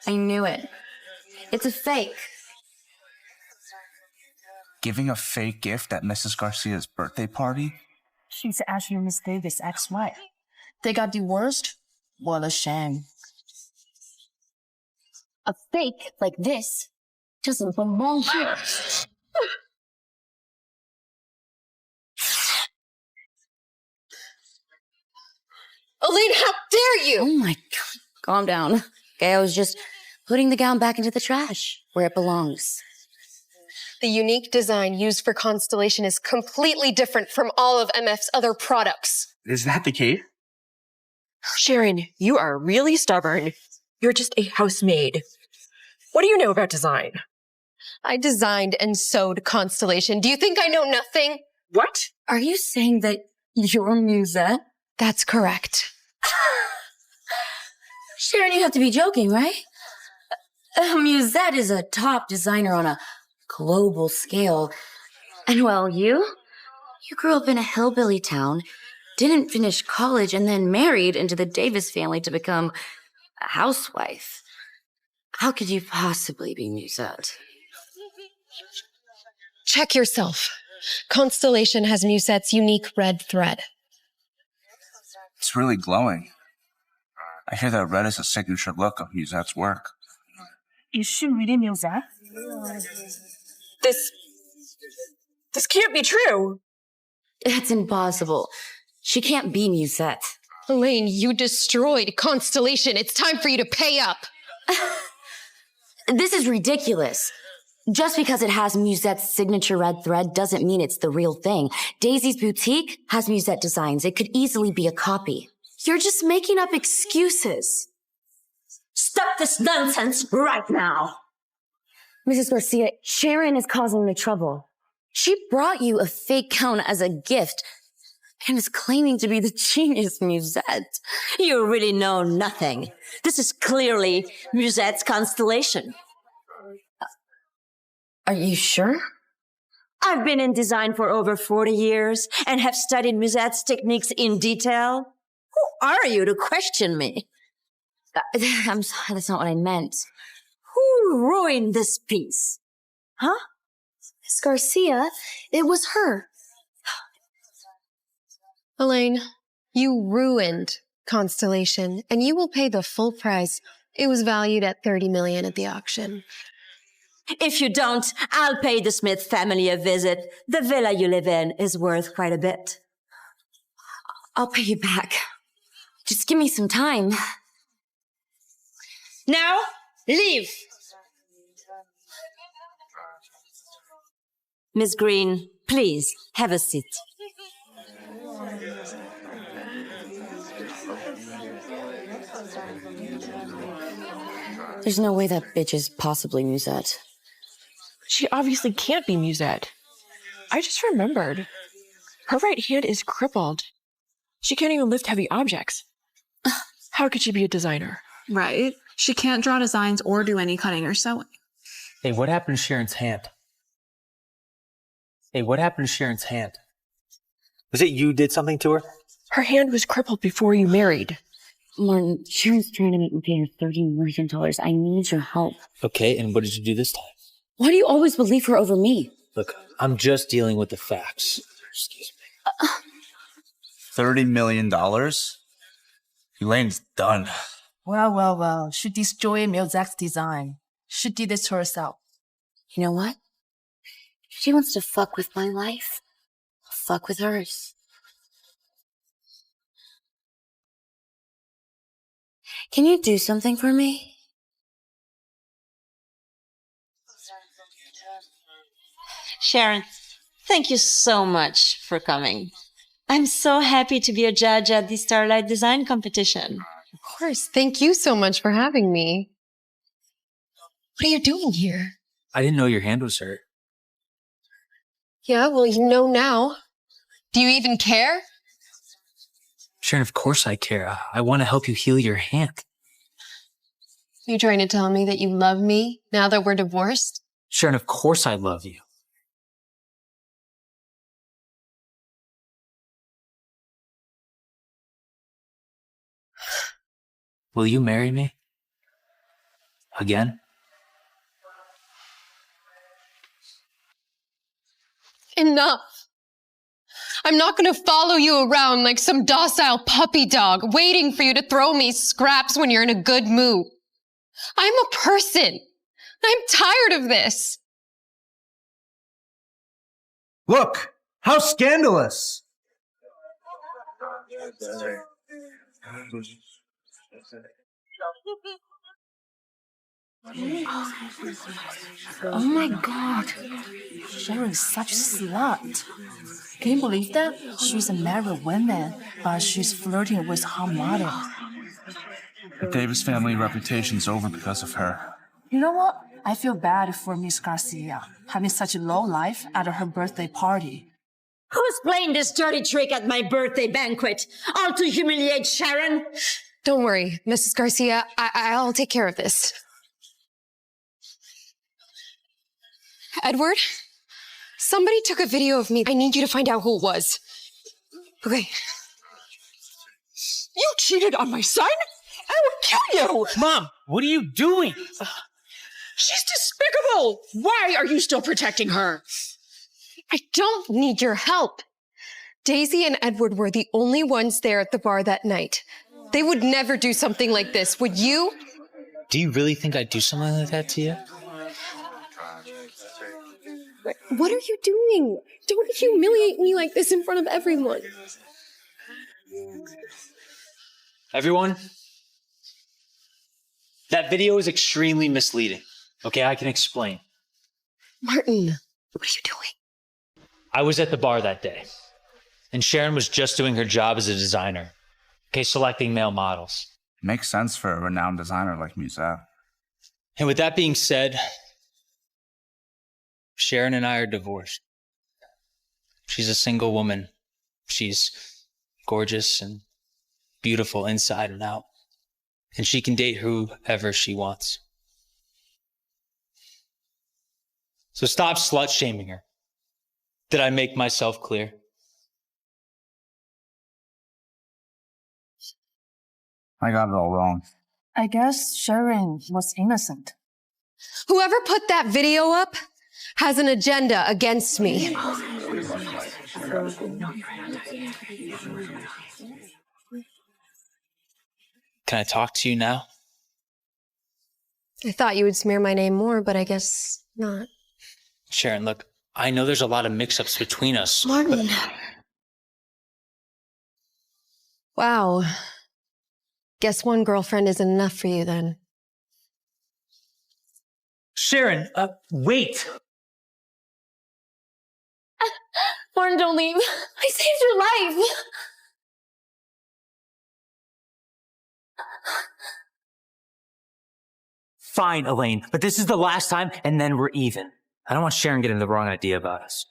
I knew it. It's a fake. Giving a fake gift at Mrs. Garcia's birthday party? She's actually Miss Davis' ex-wife. They got divorced? What a shame. A fake like this doesn't belong here. Elaine, how dare you! Oh my God. Calm down. Okay, I was just putting the gown back into the trash where it belongs. The unique design used for Constellation is completely different from all of MF's other products. Is that the case? Sharon, you are really stubborn. You're just a housemaid. What do you know about design? I designed and sewed Constellation. Do you think I know nothing? What? Are you saying that you're Musette? That's correct. Sharon, you have to be joking, right? Musette is a top designer on a global scale. And well, you grew up in a hillbilly town, didn't finish college, and then married into the Davis family to become a housewife. How could you possibly be Musette? Check yourself. Constellation has Musette's unique red thread. It's really glowing. I hear that red is a signature look of Musette's work. Is she really Musette? This can't be true. It's impossible. She can't be Musette. Elaine, you destroyed Constellation. It's time for you to pay up. This is ridiculous. Just because it has Musette's signature red thread doesn't mean it's the real thing. Daisy's boutique has Musette designs. It could easily be a copy. You're just making up excuses. Stop this nonsense right now. Mrs. Garcia, Sharon is causing the trouble. She brought you a fake gown as a gift and is claiming to be the genius Musette. You really know nothing. This is clearly Musette's Constellation. Are you sure? I've been in design for over 40 years and have studied Musette's techniques in detail. Who are you to question me? I'm sorry, that's not what I meant. Who ruined this piece? Huh? Miss Garcia, it was her. Elaine, you ruined Constellation, and you will pay the full price. It was valued at $30 million at the auction. If you don't, I'll pay the Smith family a visit. The villa you live in is worth quite a bit. I'll pay you back. Just give me some time. Now, leave. Miss Green, please, have a seat. There's no way that bitch is possibly Musette. She obviously can't be Musette. I just remembered. Her right hand is crippled. She can't even lift heavy objects. How could she be a designer? Right. She can't draw designs or do any cutting or sewing. Hey, what happened to Sharon's hand? Was it you did something to her? Her hand was crippled before you married. Martin, Sharon's trying to make me pay her $30 million. I need your help. Okay, and what did you do this time? Why do you always believe her over me? Look, I'm just dealing with the facts. Excuse me. $30 million? Elaine's done. Well. She destroyed Musette's design. She did this herself. You know what? If she wants to fuck with my life, I'll fuck with hers. Can you do something for me? Sharon, thank you so much for coming. I'm so happy to be a judge at the Starlight Design Competition. Of course. Thank you so much for having me. What are you doing here? I didn't know your hand was hurt. Yeah, well, you know now. Do you even care? Sharon, of course I care. I want to help you heal your hand. You trying to tell me that you love me now that we're divorced? Sharon, of course I love you. Will you marry me? Again? Enough. I'm not going to follow you around like some docile puppy dog, waiting for you to throw me scraps when you're in a good mood. I'm a person. I'm tired of this. Look, how scandalous! Oh my god. Sharon's such a slut. Can you believe that? She's a married woman, but she's flirting with her mother. The Davis family reputation's over because of her. You know what? I feel bad for Miss Garcia, having such a low life at her birthday party. Who's playing this dirty trick at my birthday banquet? All to humiliate Sharon? Don't worry, Mrs. Garcia. I'll take care of this. Edward, somebody took a video of me. I need you to find out who it was. Okay. You cheated on my son? I will kill you! Mom, what are you doing? She's despicable! Why are you still protecting her? I don't need your help. Daisy and Edward were the only ones there at the bar that night. They would never do something like this, would you? Do you really think I'd do something like that to you? What are you doing? Don't humiliate me like this in front of everyone. Everyone, that video is extremely misleading. Okay, I can explain. Martin, what are you doing? I was at the bar that day, and Sharon was just doing her job as a designer. Okay, selecting male models. Makes sense for a renowned designer like Musette. And with that being said, Sharon and I are divorced. She's a single woman. She's gorgeous and beautiful inside and out. And she can date whoever she wants. So stop slut-shaming her. Did I make myself clear? I got it all wrong. I guess Sharon was innocent. Whoever put that video up has an agenda against me. Can I talk to you now? I thought you would smear my name more, but I guess not. Sharon, look, I know there's a lot of mix-ups between us. Martin. Wow. Guess one girlfriend isn't enough for you then. Sharon, wait. Martin, don't leave. I saved your life. Fine, Elaine, but this is the last time, and then we're even. I don't want Sharon getting the wrong idea about us.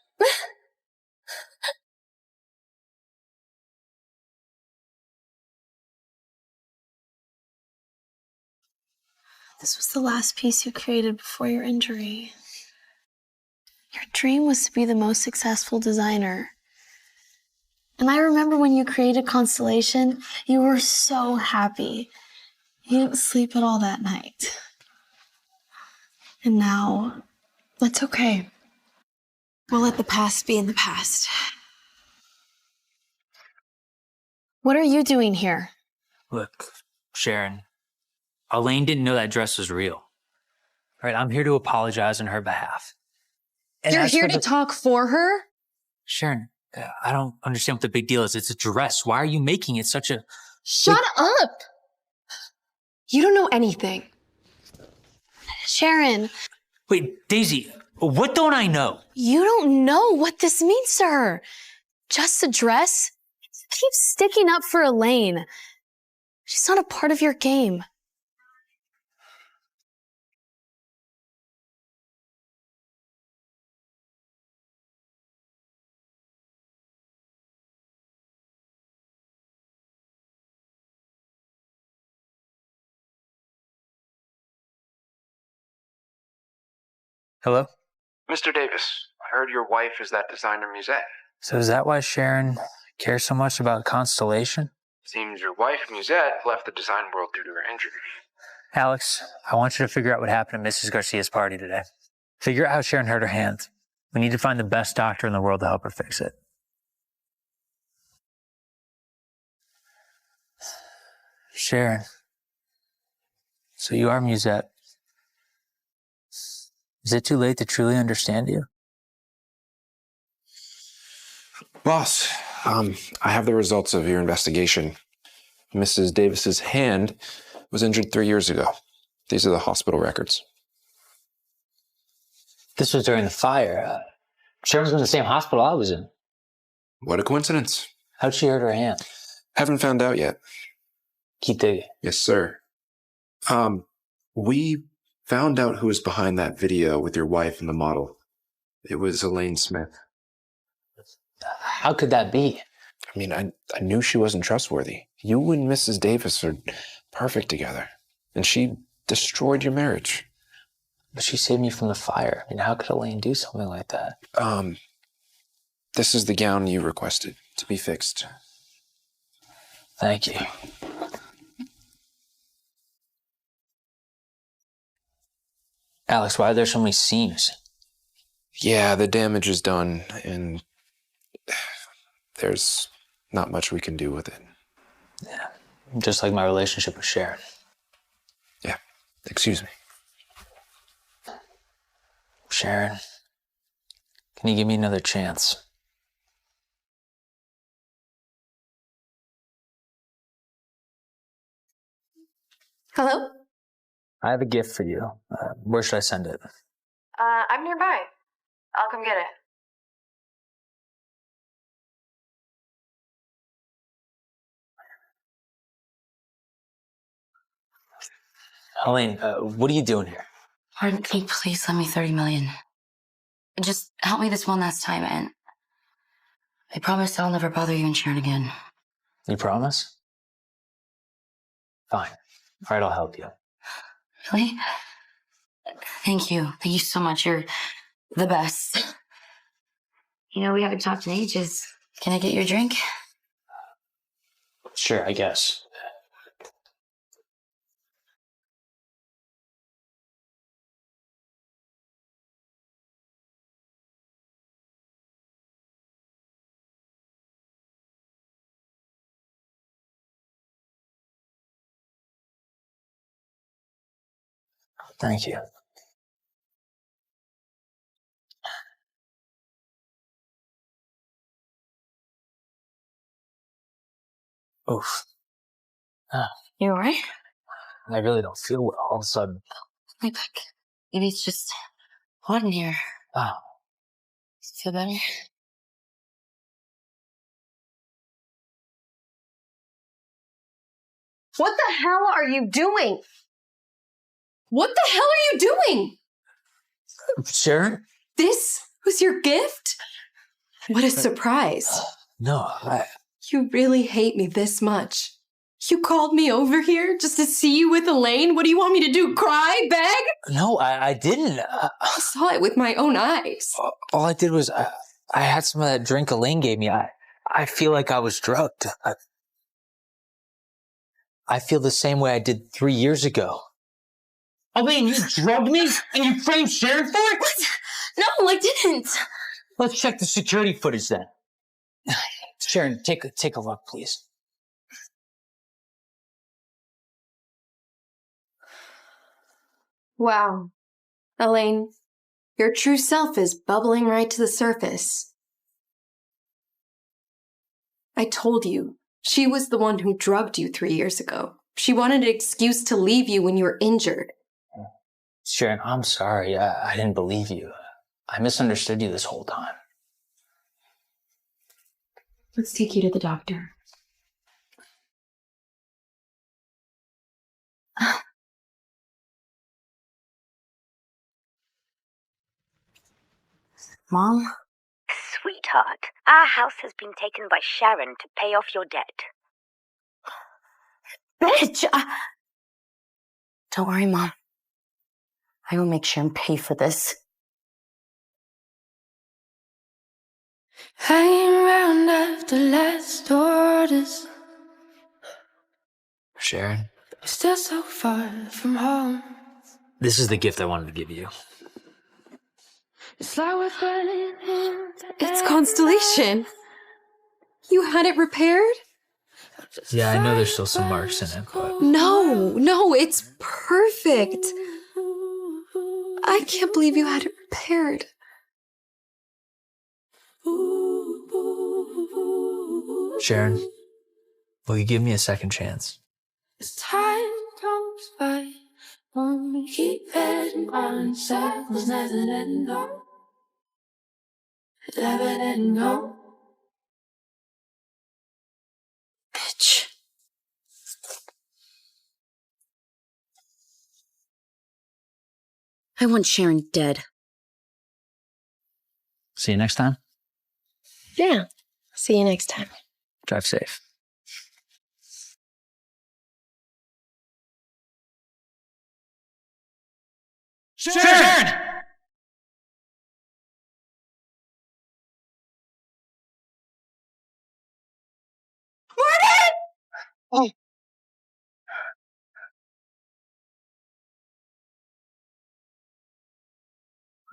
This was the last piece you created before your injury. Your dream was to be the most successful designer. And I remember when you created Constellation, you were so happy. You didn't sleep at all that night. And now, that's okay. We'll let the past be in the past. What are you doing here? Look, Sharon, Elaine didn't know that dress was real. All right, I'm here to apologize on her behalf. And You're as here for to talk for her? Sharon, I don't understand what the big deal is. It's a dress. Why are you making it such a... Shut up! You don't know anything. Sharon. Wait, Daisy, what don't I know? You don't know what this means to her. Just a dress? Keep sticking up for Elaine. She's not a part of your game. Hello? Mr. Davis, I heard your wife is that designer Musette. So is that why Sharon cares so much about Constellation? Seems your wife, Musette, left the design world due to her injury. Alex, I want you to figure out what happened at Mrs. Garcia's party today. Figure out how Sharon hurt her hand. We need to find the best doctor in the world to help her fix it. Sharon. So you are Musette. Is it too late to truly understand you? Boss, I have the results of your investigation. Mrs. Davis's hand was injured 3 years ago. These are the hospital records. This was during the fire. Sharon was in the same hospital I was in. What a coincidence. How'd she hurt her hand? Haven't found out yet. Keep digging. Yes, sir. We found out who was behind that video with your wife and the model. It was Elaine Smith. How could that be? I mean, I knew she wasn't trustworthy. You and Mrs. Davis are perfect together. And she destroyed your marriage. But she saved me from the fire. I mean, how could Elaine do something like that? This is the gown you requested to be fixed. Thank you. Alex, why are there so many seams? Yeah, the damage is done, and there's not much we can do with it. Yeah, just like my relationship with Sharon. Yeah, excuse me. Sharon, can you give me another chance? Hello? I have a gift for you. Where should I send it? I'm nearby. I'll come get it. Elaine, what are you doing here? Pardon, can you please lend me $30 million? Just help me this one last time, and I promise I'll never bother you and Sharon again. You promise? Fine. All right, I'll help you. Really? Thank you. Thank you so much. You're the best. You know, we haven't talked in ages. Can I get your drink? Sure, I guess. Thank you. Oof. You all right? I really don't feel well all of a sudden. My back. Maybe it's just hot in here. Oh. Does it feel better? What the hell are you doing? What the hell are you doing? Sharon? This was your gift? What a surprise. No, You really hate me this much. You called me over here just to see you with Elaine? What do you want me to do, cry, beg? No, I didn't. I saw it with my own eyes. All I did was I had some of that drink Elaine gave me. I feel like I was drugged. I feel the same way I did 3 years ago. Elaine, you drugged me and you framed Sharon for it? What? No, I didn't. Let's check the security footage then. Sharon, take a look, please. Wow. Elaine, your true self is bubbling right to the surface. I told you, she was the one who drugged you 3 years ago. She wanted an excuse to leave you when you were injured. Sharon, I'm sorry. I didn't believe you. I misunderstood you this whole time. Let's take you to the doctor. Mom? Sweetheart, our house has been taken by Sharon to pay off your debt. Bitch! Don't worry, Mom. I will make Sharon pay for this. Hanging around after last orders. Sharon, Still so far from home. this is the gift I wanted to give you. It's like we're burning in It's Constellation. You had it repaired? Yeah, I know there's still some marks in it, but No, it's perfect. I can't believe you had it repaired. Sharon, will you give me a second chance? as time goes by. We keep heading round in circles, never letting go. Never letting go. Bitch. I want Sharon dead. See you next time. Yeah. See you next time. Drive safe. Sharon! Oh.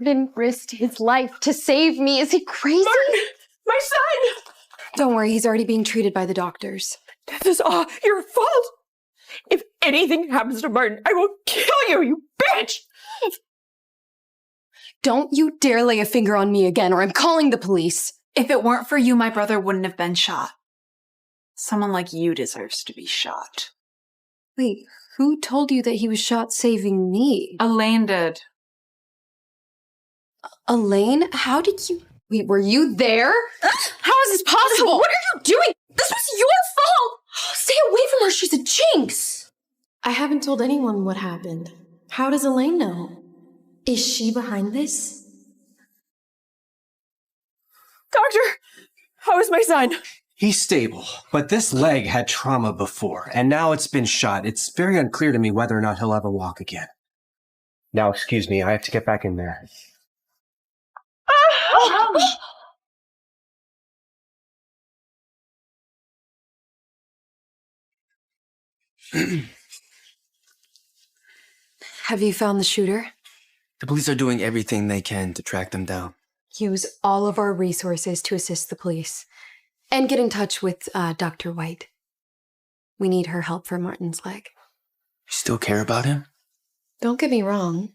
Martin risked his life to save me. Is he crazy? Martin! My son! Don't worry, he's already being treated by the doctors. This is all your fault! If anything happens to Martin, I will kill you, you bitch! Don't you dare lay a finger on me again, or I'm calling the police. If it weren't for you, my brother wouldn't have been shot. Someone like you deserves to be shot. Wait, who told you that he was shot saving me? Elaine did. Elaine? How did you... Wait, were you there? How is this possible? What are you doing? This was your fault! Stay away from her, she's a jinx! I haven't told anyone what happened. How does Elaine know? Is she behind this? Doctor, how is my son? He's stable, but this leg had trauma before, and now it's been shot. It's very unclear to me whether or not he'll ever walk again. Now, excuse me, I have to get back in there. Have you found the shooter? The police are doing everything they can to track them down. Use all of our resources to assist the police. And get in touch with Dr. White. We need her help for Martin's leg. You still care about him? Don't get me wrong.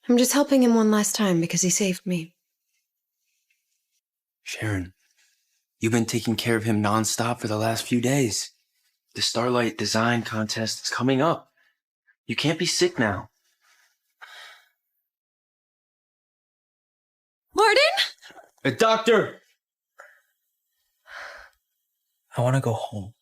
I'm just helping him one last time because he saved me. Sharon, you've been taking care of him nonstop for the last few days. The Starlight Design Contest is coming up. You can't be sick now. Martin? A doctor! I want to go home.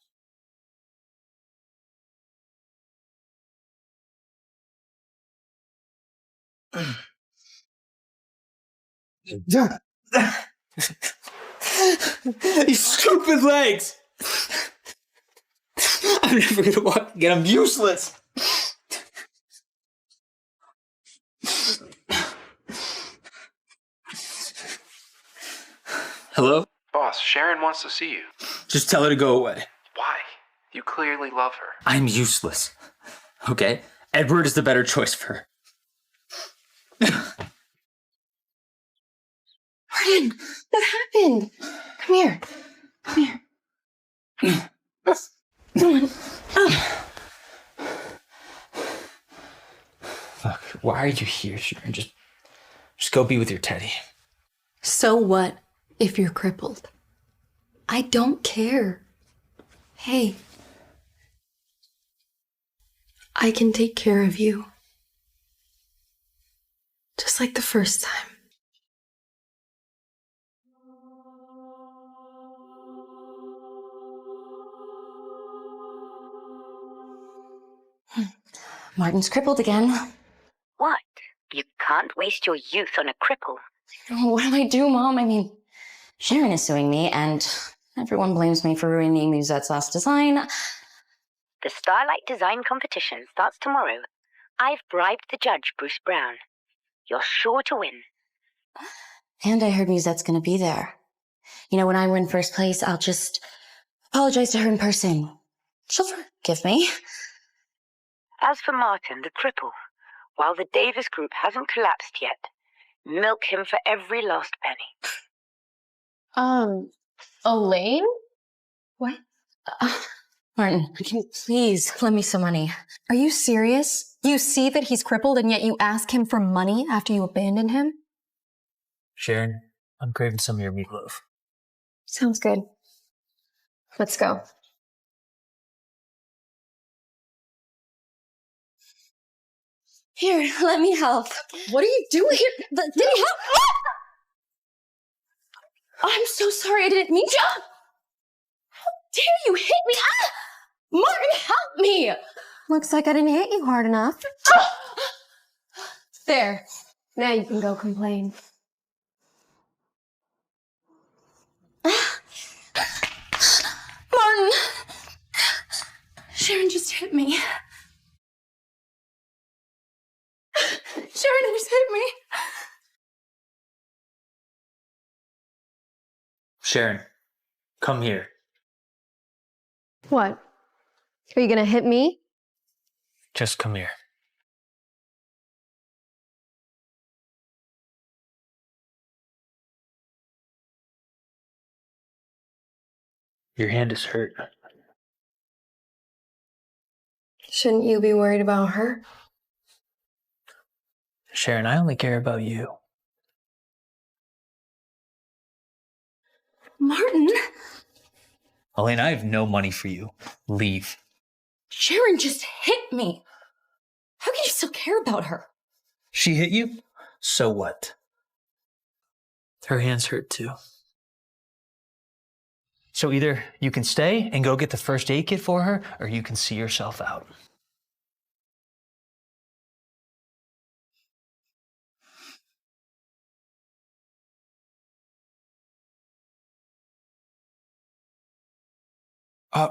These stupid legs! I'm never gonna walk again. I'm useless. Hello? Boss, Sharon wants to see you. Just tell her to go away. Why? You clearly love her. I'm useless. Okay? Edward is the better choice for her. Martin, what happened? Come here. Come here. Look, why are you here, Sharon? Just go be with your Teddy. So what if you're crippled? I don't care. Hey, I can take care of you. Just like the first time. Martin's crippled again. What? You can't waste your youth on a cripple. What do I do, Mom? I mean, Sharon is suing me, and everyone blames me for ruining Musette's last design. The Starlight Design Competition starts tomorrow. I've bribed the judge, Bruce Brown. You're sure to win. And I heard Musette's gonna be there. You know, when I win first place, I'll just apologize to her in person. She'll forgive me. As for Martin, the cripple, while the Davis Group hasn't collapsed yet, milk him for every last penny. Elaine? What? Martin, can you please lend me some money? Are you serious? You see that he's crippled and yet you ask him for money after you abandoned him? Sharon, I'm craving some of your meatloaf. Sounds good. Let's go. Here, let me help. What are you doing? Did he help? I'm so sorry, I didn't mean to. How dare you hit me? Martin, help me! Looks like I didn't hit you hard enough. There. Now you can go complain. Martin! Sharon just hit me. Sharon just hit me. Sharon, come here. What? Are you gonna hit me? Just come here. Your hand is hurt. Shouldn't you be worried about her? Sharon, I only care about you. Martin! Elaine, I have no money for you. Leave. Sharon just hit me. How can you still care about her? She hit you? So what? Her hands hurt too. So either you can stay and go get the first aid kit for her, or you can see yourself out.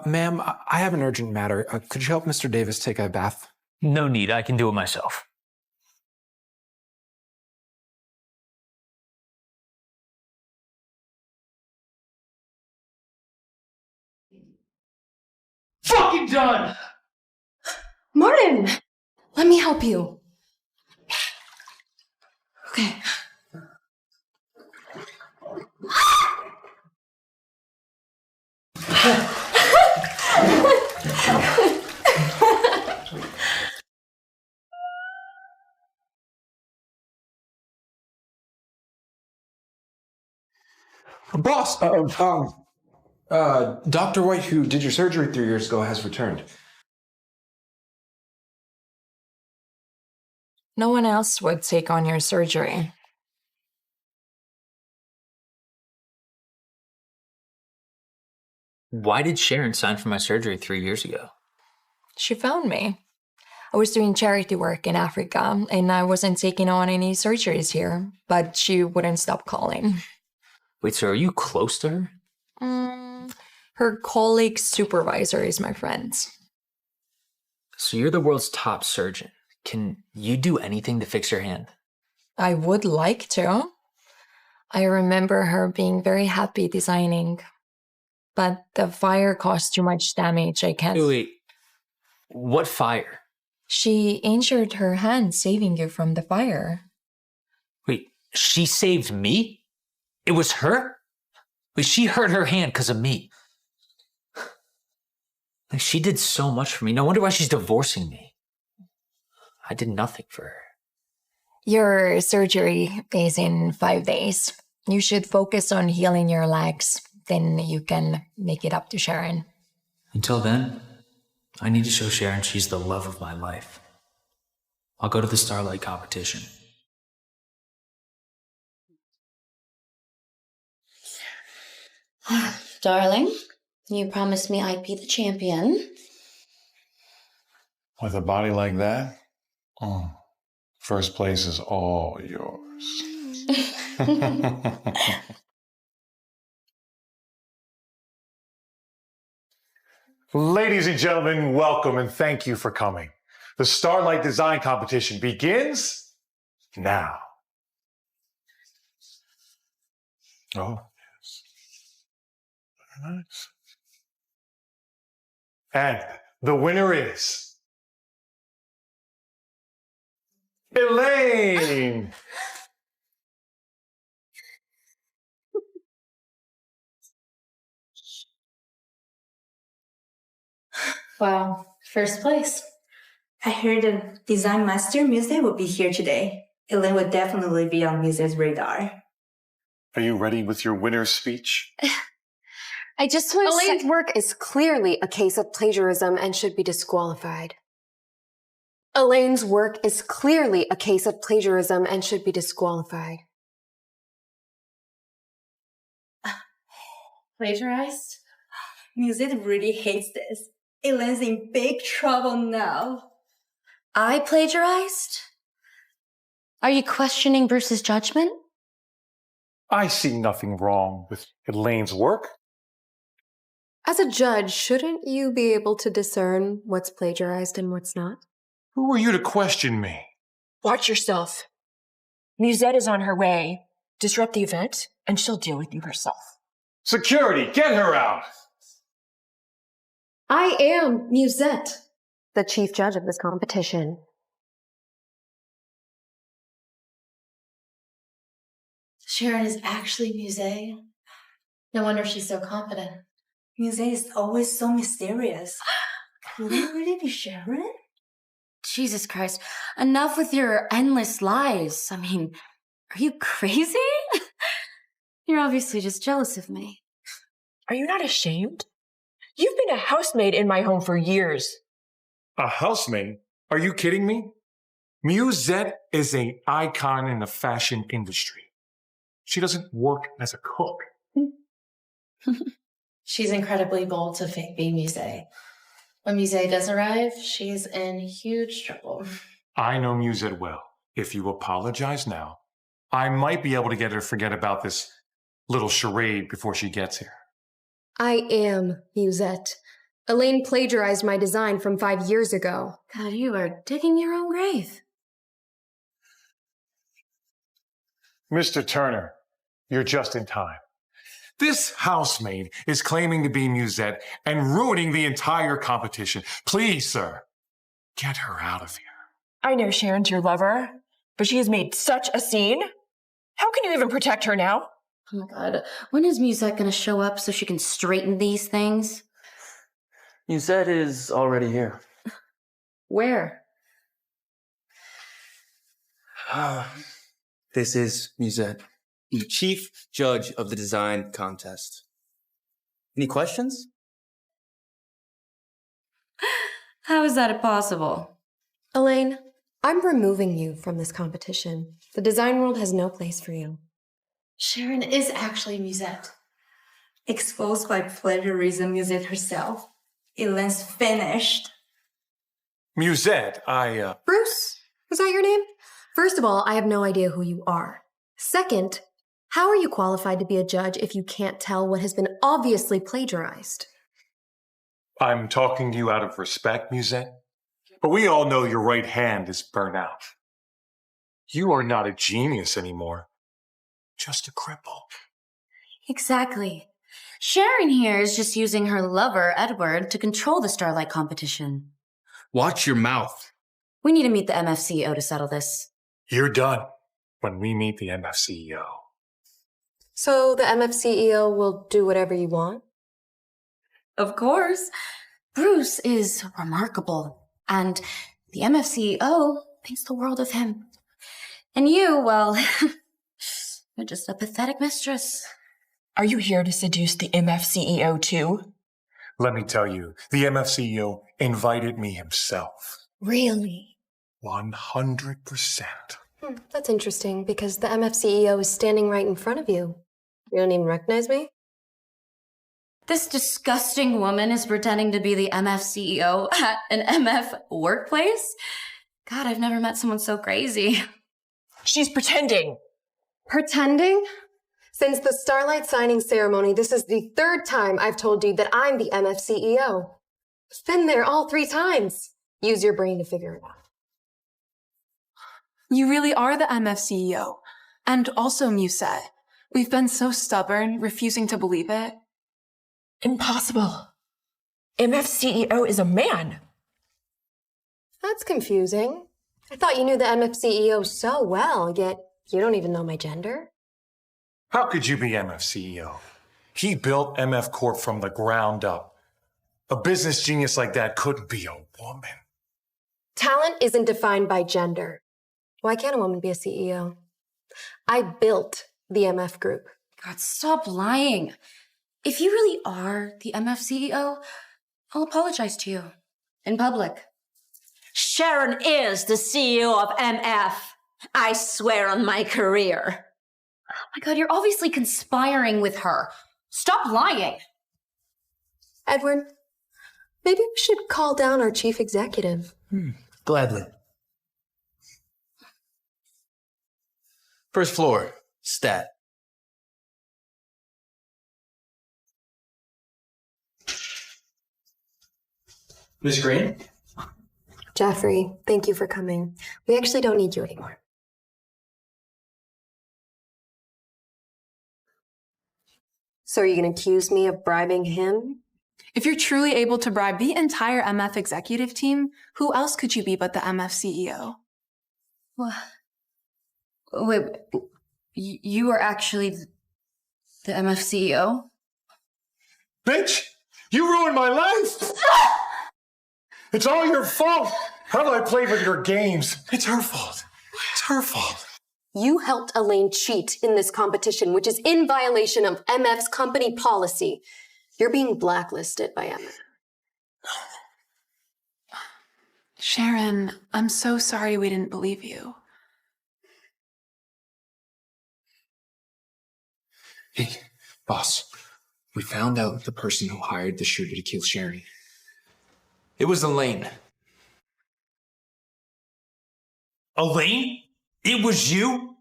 Ma'am, I have an urgent matter. Could you help Mr. Davis take a bath? No need, I can do it myself. Fucking done! Martin! Let me help you. Okay. Boss, Dr. White, who did your surgery 3 years ago, has returned. No one else would take on your surgery. Why did Sharon sign for my surgery 3 years ago? She found me. I was doing charity work in Africa, and I wasn't taking on any surgeries here, but she wouldn't stop calling. Wait, so are you close to her? Her colleague supervisor is my friend. So you're the world's top surgeon. Can you do anything to fix her hand? I would like to. I remember her being very happy designing. But the fire caused too much damage. I can't. Wait, what fire? She injured her hand saving you from the fire. Wait, she saved me? It was her? Wait, she hurt her hand because of me. Like, she did so much for me. No wonder why she's divorcing me. I did nothing for her. Your surgery is in 5 days. You should focus on healing your legs. Then you can make it up to Sharon. Until then, I need to show Sharon she's the love of my life. I'll go to the Starlight competition. Darling, you promised me I'd be the champion. With a body like that, first place is all yours. Ladies and gentlemen, welcome and thank you for coming. The Starlight Design Competition begins now. Oh, yes. Very nice. And the winner is Elaine. Wow, first place. I heard the Design Master Muse will be here today. Elaine will definitely be on Muse's radar. Are you ready with your winner's speech? I just want to say Elaine's work is clearly a case of plagiarism and should be disqualified. Elaine's work is clearly a case of plagiarism and should be disqualified. Plagiarized? Muse really hates this. Elaine's in big trouble now. I plagiarized? Are you questioning Bruce's judgment? I see nothing wrong with Elaine's work. As a judge, shouldn't you be able to discern what's plagiarized and what's not? Who are you to question me? Watch yourself. Musette is on her way. Disrupt the event, and she'll deal with you herself. Security, get her out! I am Musette, the chief judge of this competition. Sharon is actually Muse. No wonder she's so confident. Muse is always so mysterious. Could it really be Sharon? Jesus Christ. Enough with your endless lies. I mean, are you crazy? You're obviously just jealous of me. Are you not ashamed? You've been a housemaid in my home for years. A housemaid? Are you kidding me? Musette is an icon in the fashion industry. She doesn't work as a cook. She's incredibly bold to fake being Muse. When Muse does arrive, she's in huge trouble. I know Musette well. If you apologize now, I might be able to get her to forget about this little charade before she gets here. I am Musette. Elaine plagiarized my design from 5 years ago. God, you are digging your own grave. Mr. Turner, you're just in time. This housemaid is claiming to be Musette and ruining the entire competition. Please, sir, get her out of here. I know Sharon's your lover, but she has made such a scene. How can you even protect her now? Oh my God, when is Musette gonna show up so she can straighten these things? Musette is already here. Where? This is Musette, the chief judge of the design contest. Any questions? How is that possible? Elaine, I'm removing you from this competition. The design world has no place for you. Sharon is actually Musette. Exposed by plagiarism, Musette herself. Elaine's finished. Musette, Bruce, was that your name? First of all, I have no idea who you are. Second, how are you qualified to be a judge if you can't tell what has been obviously plagiarized? I'm talking to you out of respect, Musette. But we all know your right hand is burnt out. You are not a genius anymore. Just a cripple. Exactly. Sharon here is just using her lover, Edward, to control the Starlight competition. Watch your mouth. We need to meet the MF CEO to settle this. You're done when we meet the MF CEO. So the MF CEO will do whatever you want? Of course. Bruce is remarkable, and the MF CEO thinks the world of him. And you, well, you're just a pathetic mistress. Are you here to seduce the MF CEO too? Let me tell you, the MF CEO invited me himself. Really? 100%. That's interesting, because the MF CEO is standing right in front of you. You don't even recognize me? This disgusting woman is pretending to be the MF CEO at an MF workplace? God, I've never met someone so crazy. She's pretending. Pretending? Since the Starlight signing ceremony, this is the third time I've told you that I'm the MF CEO. I've been there all 3 times. Use your brain to figure it out. You really are the MF CEO. And also Musette. We've been so stubborn, refusing to believe it. Impossible. MF CEO is a man. That's confusing. I thought you knew the MF CEO so well, yet you don't even know my gender. How could you be MF CEO? He built MF Corp from the ground up. A business genius like that couldn't be a woman. Talent isn't defined by gender. Why can't a woman be a CEO? I built the MF Group. God, stop lying. If you really are the MF CEO, I'll apologize to you in public. Sharon is the CEO of MF. I swear on my career. Oh my God, you're obviously conspiring with her. Stop lying. Edward, maybe we should call down our chief executive. Gladly. First floor, stat. Miss Green? Jeffrey, thank you for coming. We actually don't need you anymore. So are you going to accuse me of bribing him? If you're truly able to bribe the entire MF executive team, who else could you be but the MF CEO? What? Wait, you are actually the MF CEO? Bitch, you ruined my life! It's all your fault! How did I play with your games? It's her fault. It's her fault. You helped Elaine cheat in this competition, which is in violation of MF's company policy. You're being blacklisted by MF. Sharon, I'm so sorry we didn't believe you. Hey, boss. We found out the person who hired the shooter to kill Sharon. It was Elaine. Elaine? It was you?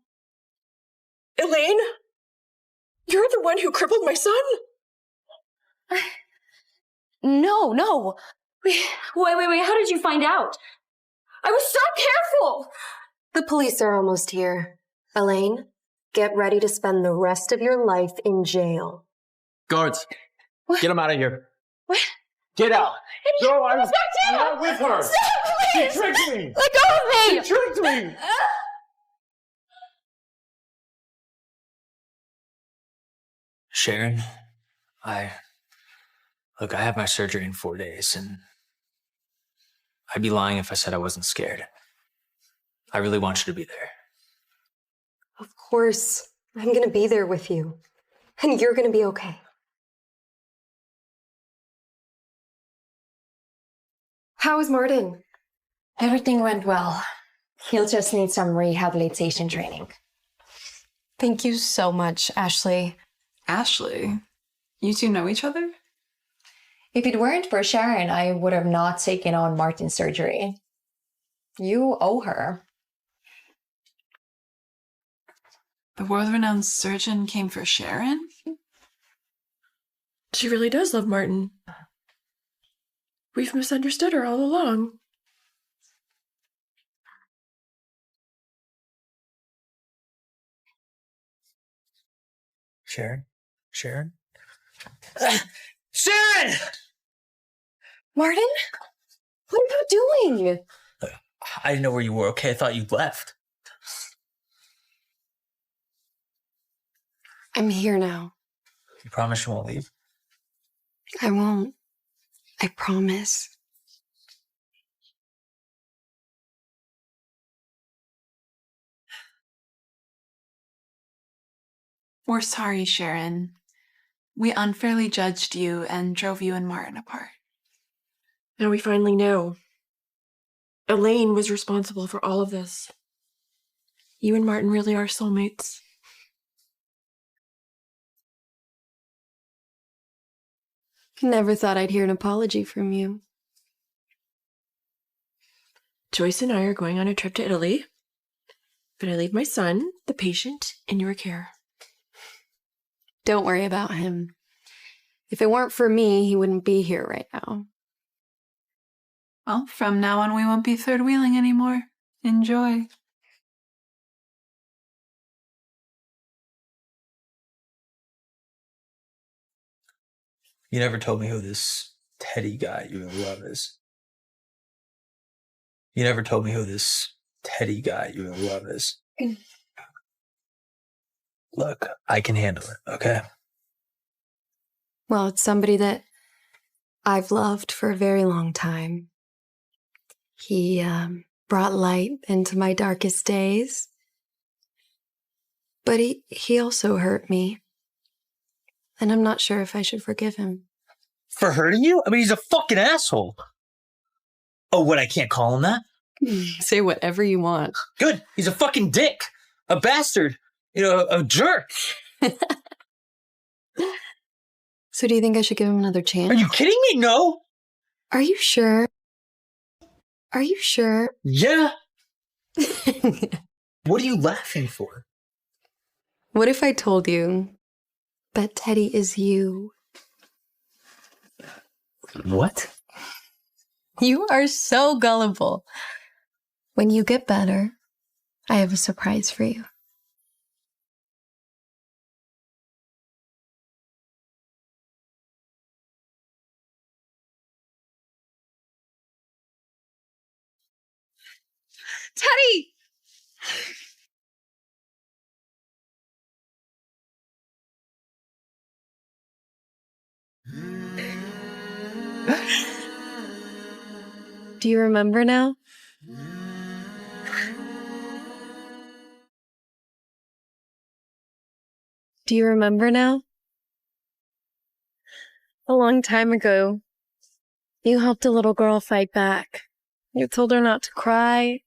Elaine? You're the one who crippled my son? No. Wait, how did you find out? I was so careful! The police are almost here. Elaine, get ready to spend the rest of your life in jail. Guards, get him out of here. What? Get out. No, I'm not with her. Stop, please. She tricked me. Let go of me. She tricked me. Sharon, I have my surgery in 4 days, and I'd be lying if I said I wasn't scared. I really want you to be there. Of course, I'm going to be there with you. And you're going to be okay. How is Martin? Everything went well. He'll just need some rehabilitation training. Thank you so much, Ashley. Ashley? You two know each other? If it weren't for Sharon, I would have not taken on Martin's surgery. You owe her. The world-renowned surgeon came for Sharon? She really does love Martin. We've misunderstood her all along. Sharon? Sharon? Martin? What are you doing? I didn't know where you were, okay? I thought you'd left. I'm here now. You promise you won't leave? I won't. I promise. We're sorry, Sharon. We unfairly judged you and drove you and Martin apart. Now we finally know. Elaine was responsible for all of this. You and Martin really are soulmates. Never thought I'd hear an apology from you. Joyce and I are going on a trip to Italy. but I leave my son, the patient, in your care. Don't worry about him. If it weren't for me, he wouldn't be here right now. Well, from now on, we won't be third wheeling anymore. Enjoy. You never told me who this Teddy guy you in love is. You never told me who this Teddy guy you in love is. Look, I can handle it, okay? Well, it's somebody that I've loved for a very long time. He brought light into my darkest days. But he also hurt me. And I'm not sure if I should forgive him. For hurting you? I mean, he's a fucking asshole. Oh, what, I can't call him that? Say whatever you want. Good. He's a fucking dick. A bastard. You know, a jerk. So do you think I should give him another chance? Are you kidding me? No. Are you sure? Are you sure? Yeah. What are you laughing for? What if I told you that Teddy is you? What? You are so gullible. When you get better, I have a surprise for you. Teddy! Do you remember now? Do you remember now? A long time ago, you helped a little girl fight back. You told her not to cry.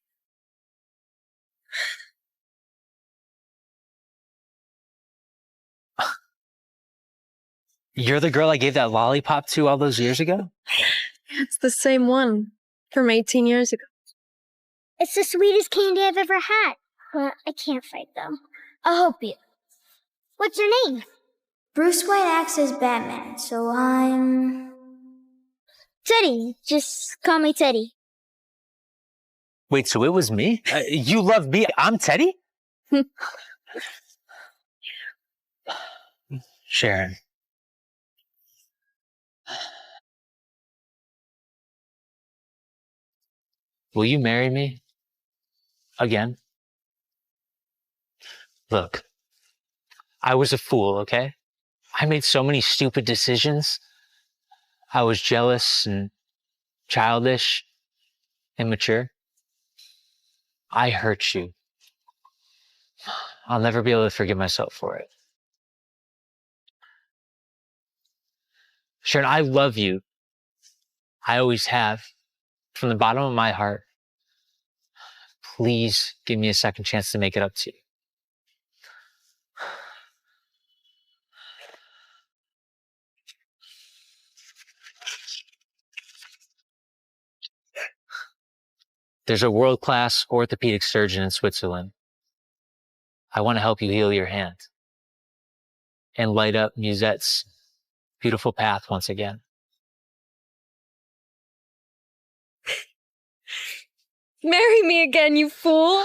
You're the girl I gave that lollipop to all those years ago? It's the same one from 18 years ago. It's the sweetest candy I've ever had. But I can't fight them. I'll help you. What's your name? Bruce Wayne acts as Batman, so I'm... Teddy. Just call me Teddy. Wait, so it was me? You love me? I'm Teddy? Sharon. Will you marry me? Again? Look, I was a fool, okay? I made so many stupid decisions. I was jealous and childish, immature. I hurt you. I'll never be able to forgive myself for it. Sharon, I love you. I always have. From the bottom of my heart. Please give me a second chance to make it up to you. There's a world-class orthopedic surgeon in Switzerland. I want to help you heal your hand and light up Musette's beautiful path once again. Marry me again, you fool!